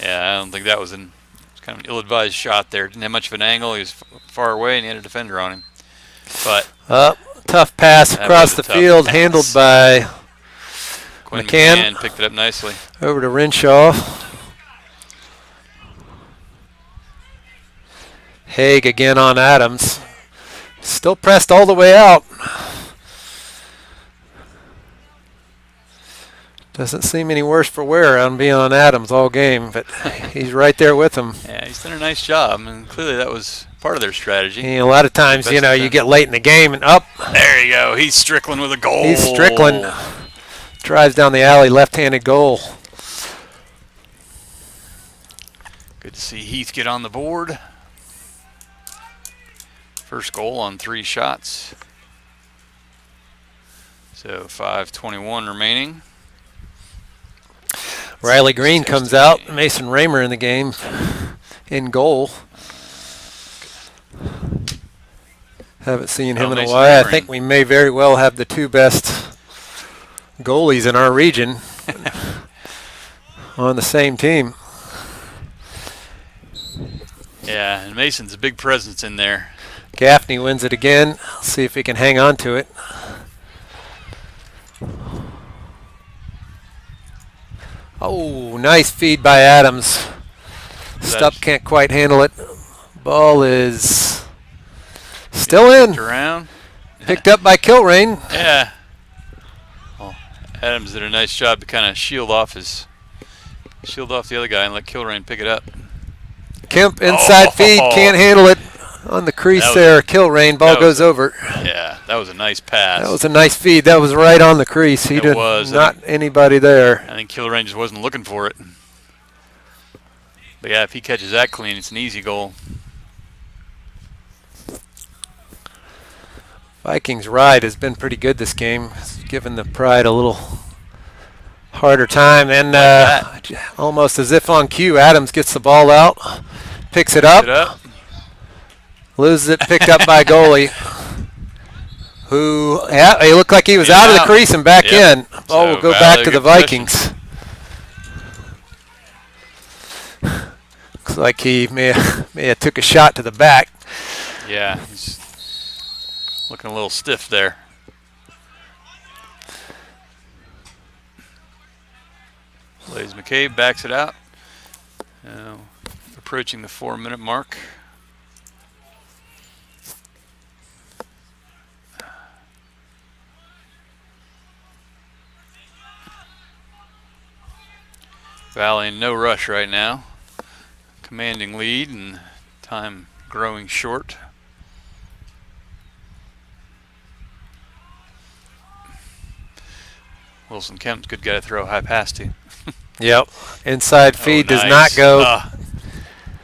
Speaker 1: Yeah, I don't think that was it's kind of an ill-advised shot there. Didn't have much of an angle. He was far away, and he had a defender on him. But
Speaker 3: Tough pass
Speaker 1: That
Speaker 3: across
Speaker 1: was
Speaker 3: the
Speaker 1: a tough
Speaker 3: field,
Speaker 1: pass.
Speaker 3: handled by
Speaker 1: Quinn
Speaker 3: McCann.
Speaker 1: McCann picked it up nicely.
Speaker 3: over to Renshaw. Haig again on Adams. Still pressed all the way out. Doesn't seem any worse for wear on being on Adams all game, but he's right there with him.
Speaker 1: Yeah, he's done a nice job, and clearly that was part of their strategy.
Speaker 3: And a lot of times,
Speaker 1: Best
Speaker 3: you
Speaker 1: defense.
Speaker 3: get late in the game and up.
Speaker 1: There you go. He's Strickland with a goal.
Speaker 3: He's Strickland. Drives down the alley, left-handed goal.
Speaker 1: Good to see Heath get on the board. First goal on 3 shots. So 5:21 remaining.
Speaker 3: Riley Green comes out. Mason Raymer in the game, in goal. Haven't seen him in a
Speaker 1: Mason
Speaker 3: while. I
Speaker 1: Raymer
Speaker 3: think
Speaker 1: in.
Speaker 3: we may very well have the 2 best goalies in our region on the same team.
Speaker 1: Yeah, and Mason's a big presence in there.
Speaker 3: Gaffney wins it again. See if he can hang on to it. Oh, nice feed by Adams. Stupp can't quite handle it. Ball is still
Speaker 1: Picked
Speaker 3: in.
Speaker 1: around.
Speaker 3: Picked up by Kilrain.
Speaker 1: Yeah. Well, Adams did a nice job to kind of shield off the other guy and let Kilrain pick it up.
Speaker 3: Kemp inside feed, can't handle it on the crease
Speaker 1: That was-
Speaker 3: there. Kilrain, ball
Speaker 1: that was-
Speaker 3: goes over.
Speaker 1: Yeah, that was a nice pass.
Speaker 3: That was a nice feed. That was right on the crease. He
Speaker 1: It
Speaker 3: did
Speaker 1: was.
Speaker 3: not anybody there.
Speaker 1: I think Kilrain just wasn't looking for it. But yeah, if he catches that clean, it's an easy goal.
Speaker 3: Vikings' ride has been pretty good this game. It's given the Pride a little harder time. And almost as if on cue, Adams gets the ball out, picks it up,
Speaker 1: Pick it up.
Speaker 3: loses it, picked up by goalie. who he looked like he was
Speaker 1: He's
Speaker 3: out of the
Speaker 1: out.
Speaker 3: crease and back
Speaker 1: Yep.
Speaker 3: in. Ball will
Speaker 1: So
Speaker 3: go
Speaker 1: Valley
Speaker 3: back to the
Speaker 1: good possession.
Speaker 3: Vikings. Looks like he may have took a shot to the back.
Speaker 1: Yeah, he's looking a little stiff there. Blaze McCabe backs it out. Now approaching the 4-minute mark. Valley in no rush right now. Commanding lead and time growing short. Wilson Kemp's good guy to throw a high pass to.
Speaker 3: Yep. Inside feed does
Speaker 1: nice.
Speaker 3: not go.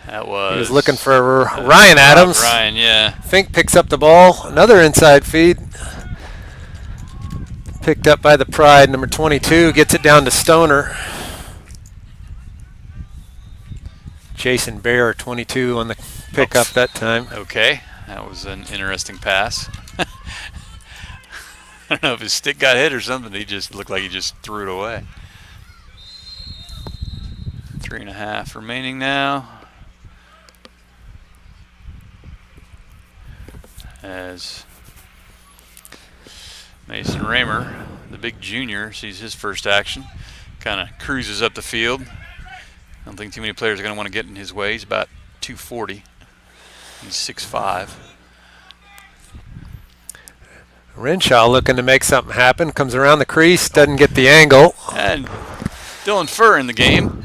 Speaker 1: That was.
Speaker 3: He was looking for Ryan Adams.
Speaker 1: Ryan, yeah.
Speaker 3: Fink picks up the ball. Another inside feed. Picked up by the Pride. Number 22 gets it down to Stoner. Jason Bear, 22 on the pickup that time.
Speaker 1: Okay, that was an interesting pass. I don't know if his stick got hit or something. He just looked like he just threw it away. 3.5 remaining now. As Mason Raymer, the big junior, sees his first action. Kind of cruises up the field. I don't think too many players are going to want to get in his way. He's about 240. He's 6'5".
Speaker 3: Renshaw looking to make something happen. Comes around the crease, doesn't get the angle.
Speaker 1: And Dylan Furr in the game.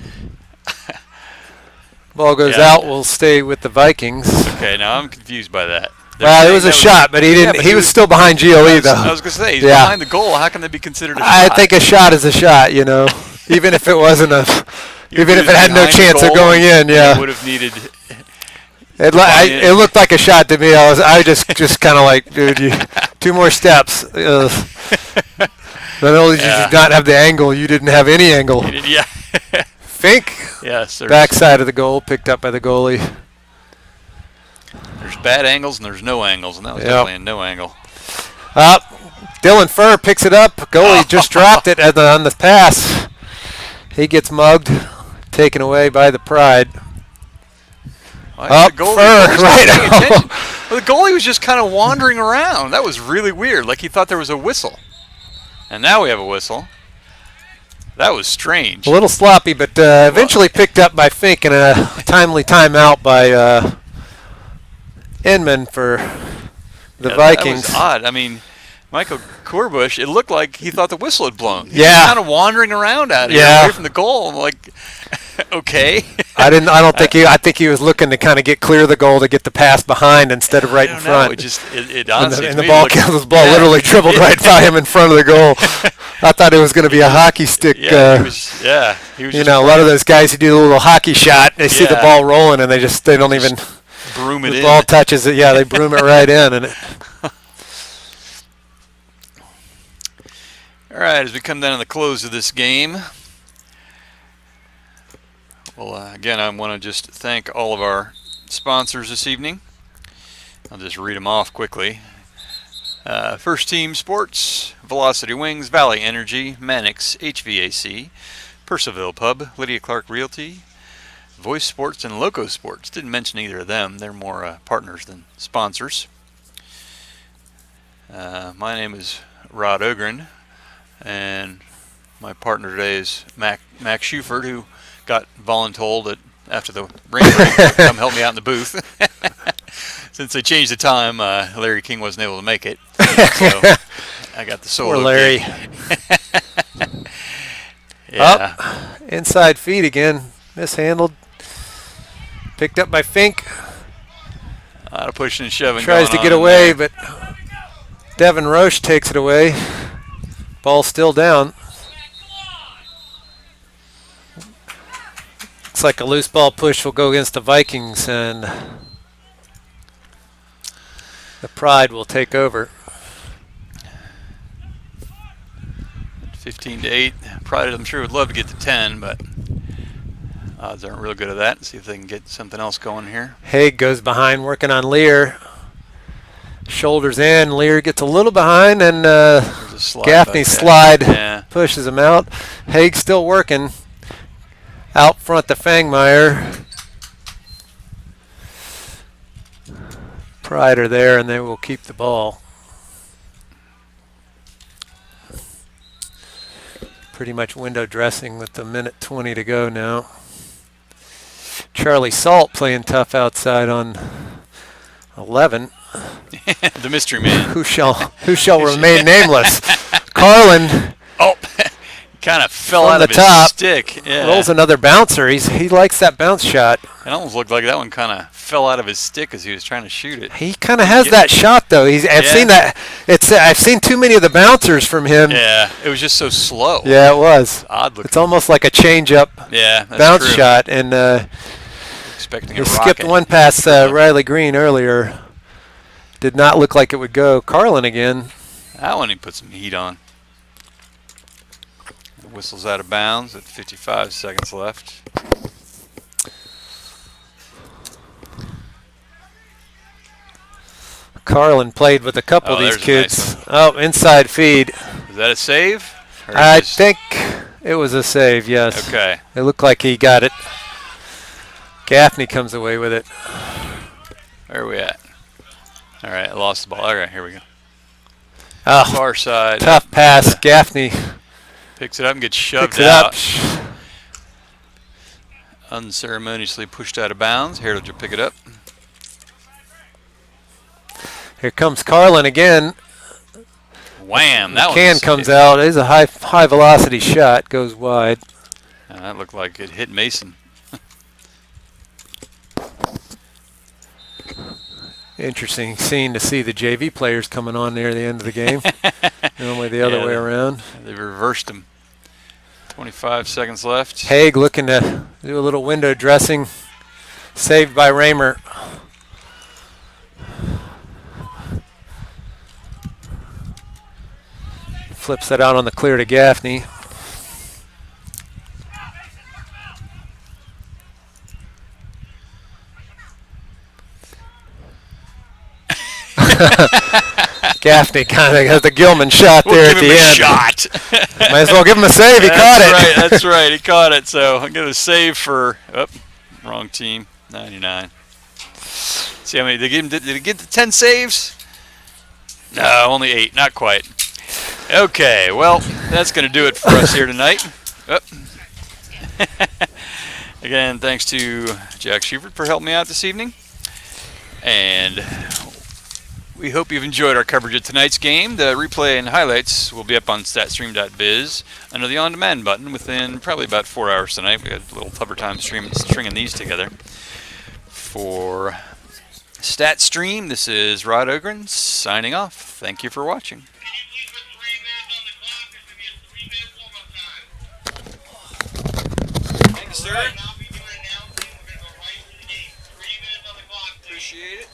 Speaker 3: Ball goes
Speaker 1: Yeah.
Speaker 3: out. Will stay with the Vikings.
Speaker 1: Okay, now I'm confused by that.
Speaker 3: Well, it was a shot, but he didn't.
Speaker 1: but
Speaker 3: he was still behind GOE though.
Speaker 1: I was going to say, he's
Speaker 3: Yeah.
Speaker 1: behind the goal. How can that be considered a shot?
Speaker 3: I think a shot is a shot. You know, even if it wasn't a, even if it had no
Speaker 1: Behind the
Speaker 3: chance of
Speaker 1: goal,
Speaker 3: going in. Yeah.
Speaker 1: Would have needed.
Speaker 3: It looked like a shot to me. I just kind of like, dude, you 2 more steps. Not only did you not have the angle, you didn't have any angle.
Speaker 1: Yeah.
Speaker 3: Fink,
Speaker 1: Yes.
Speaker 3: backside of the goal, picked up by the goalie.
Speaker 1: There's bad angles and there's no angles, and that was
Speaker 3: Yep.
Speaker 1: definitely a no angle.
Speaker 3: Dylan Furr picks it up. Goalie just dropped it on the pass. He gets mugged, taken away by the Pride.
Speaker 1: Well,
Speaker 3: Up Furr, right.
Speaker 1: Well, the goalie was just kind of wandering around. That was really weird. Like he thought there was a whistle. And now we have a whistle. That was strange.
Speaker 3: A little sloppy, but eventually picked up by Fink and a timely timeout by Inman for the Vikings.
Speaker 1: That was odd. I mean, Michael Corbush, it looked like he thought the whistle had blown. He
Speaker 3: Yeah.
Speaker 1: was kind of wandering around out here,
Speaker 3: Yeah.
Speaker 1: away from the goal. I'm like, okay.
Speaker 3: I think he was looking to kind of get clear of the goal to get the pass behind instead of right in front.
Speaker 1: It
Speaker 3: And
Speaker 1: honestly,
Speaker 3: the
Speaker 1: to me,
Speaker 3: ball,
Speaker 1: looked-
Speaker 3: the ball
Speaker 1: yeah.
Speaker 3: literally dribbled right by him in front of the goal. I thought it was going to be a hockey stick.
Speaker 1: Yeah, he was
Speaker 3: You
Speaker 1: just
Speaker 3: know, a lot of those guys who do a little hockey shot, they see the
Speaker 1: Yeah.
Speaker 3: ball rolling and they don't even.
Speaker 1: broom it
Speaker 3: The
Speaker 1: in.
Speaker 3: ball touches it. Yeah, they broom it right in, and
Speaker 1: All right, as we come down to the close of this game, well, again, I want to just thank all of our sponsors this evening. I'll just read them off quickly. First Team Sports, Velocity Wings, Valley Energy, Mannix HVAC, Percival Pub, Lydia Clark Realty, Voice Sports, and Loco Sports. Didn't mention either of them. They're more partners than sponsors. My name is Rod Ogren, and my partner today is Mac Schuford, who got voluntold at after the rain break to come help me out in the booth. Since they changed the time, Larry King wasn't able to make it, so I got the solo.
Speaker 3: poor Larry.
Speaker 1: gig. Yeah.
Speaker 3: Up, inside feed again, mishandled. Picked up by Fink.
Speaker 1: A lot of pushing and shoving.
Speaker 3: Tries to
Speaker 1: going
Speaker 3: get
Speaker 1: on
Speaker 3: away,
Speaker 1: there.
Speaker 3: but Devin Roche takes it away. Ball still down. Looks like a loose ball push will go against the Vikings, and the Pride will take over.
Speaker 1: 15-8. Pride, I'm sure, would love to get to 10, but odds aren't real good at that. See if they can get something else going here.
Speaker 3: Haig goes behind, working on Lear. Shoulders in. Lear gets a little behind, and
Speaker 1: There's a slide
Speaker 3: Gaffney
Speaker 1: back there.
Speaker 3: slide
Speaker 1: Yeah.
Speaker 3: pushes him out. Haig still working. Out front to Fangmeyer. Prider there, and they will keep the ball. Pretty much window dressing with the minute 20 to go now. Charlie Salt playing tough outside on 11.
Speaker 1: The mystery man.
Speaker 3: Who shall remain nameless? Carlin
Speaker 1: Oh, kind of fell
Speaker 3: From
Speaker 1: out
Speaker 3: the
Speaker 1: of his
Speaker 3: top,
Speaker 1: stick. Yeah.
Speaker 3: rolls another bouncer. He likes that bounce shot.
Speaker 1: It almost looked like that one kind of fell out of his stick as he was trying to shoot it.
Speaker 3: He kind of has that shot though. I've seen that. I've seen too many of the bouncers from him.
Speaker 1: Yeah, it was just so slow.
Speaker 3: Yeah, it was.
Speaker 1: Odd looking.
Speaker 3: It's almost like a change-up
Speaker 1: Yeah, that's
Speaker 3: bounce
Speaker 1: true.
Speaker 3: shot, and
Speaker 1: Expecting
Speaker 3: he
Speaker 1: a
Speaker 3: skipped
Speaker 1: rocket.
Speaker 3: one past Riley Green earlier. Did not look like it would go. Carlin again.
Speaker 1: That one he put some heat on. The whistle's out of bounds at 55 seconds left.
Speaker 3: Carlin played with a couple of these
Speaker 1: there's a nice
Speaker 3: kids. Oh, inside feed.
Speaker 1: Is that a save? Or
Speaker 3: I
Speaker 1: just-
Speaker 3: think it was a save, yes.
Speaker 1: Okay.
Speaker 3: It looked like he got it. Gaffney comes away with it.
Speaker 1: Where are we at? All right, I lost the ball. All right, here we go.
Speaker 3: Oh,
Speaker 1: Far side.
Speaker 3: tough pass. Gaffney
Speaker 1: Picks it up and gets shoved
Speaker 3: picks it up.
Speaker 1: out. Unceremoniously pushed out of bounds. Heritage will pick it up.
Speaker 3: Here comes Carlin again.
Speaker 1: Wham! That
Speaker 3: Can comes out. It is a high velocity shot. Goes wide.
Speaker 1: That looked like it hit Mason.
Speaker 3: Interesting scene to see the JV players coming on near the end of the game. Normally the other
Speaker 1: Yeah,
Speaker 3: way around.
Speaker 1: They reversed him. 25 seconds left.
Speaker 3: Haig looking to do a little window dressing. Saved by Raymer. Flips that out on the clear to Gaffney. Gaffney kind of has the Gilman shot
Speaker 1: We'll
Speaker 3: there
Speaker 1: give
Speaker 3: at
Speaker 1: him
Speaker 3: the
Speaker 1: a
Speaker 3: end.
Speaker 1: shot.
Speaker 3: Might as well give him a save. He caught it.
Speaker 1: Right, that's right. He caught it. So I'm going to save for, wrong team, 99. See how many, did he get the 10 saves? No, only 8. Not quite. Okay, well, that's going to do it for us here tonight. Oh. Again, thanks to Jack Schubert for helping me out this evening. And we hope you've enjoyed our coverage of tonight's game. The replay and highlights will be up on statstream.biz under the on-demand button within probably about 4 hours tonight. We had a little tougher time stringing these together. For StatStream, this is Rod Ogren signing off. Thank you for watching. Thank you, sir. Appreciate it.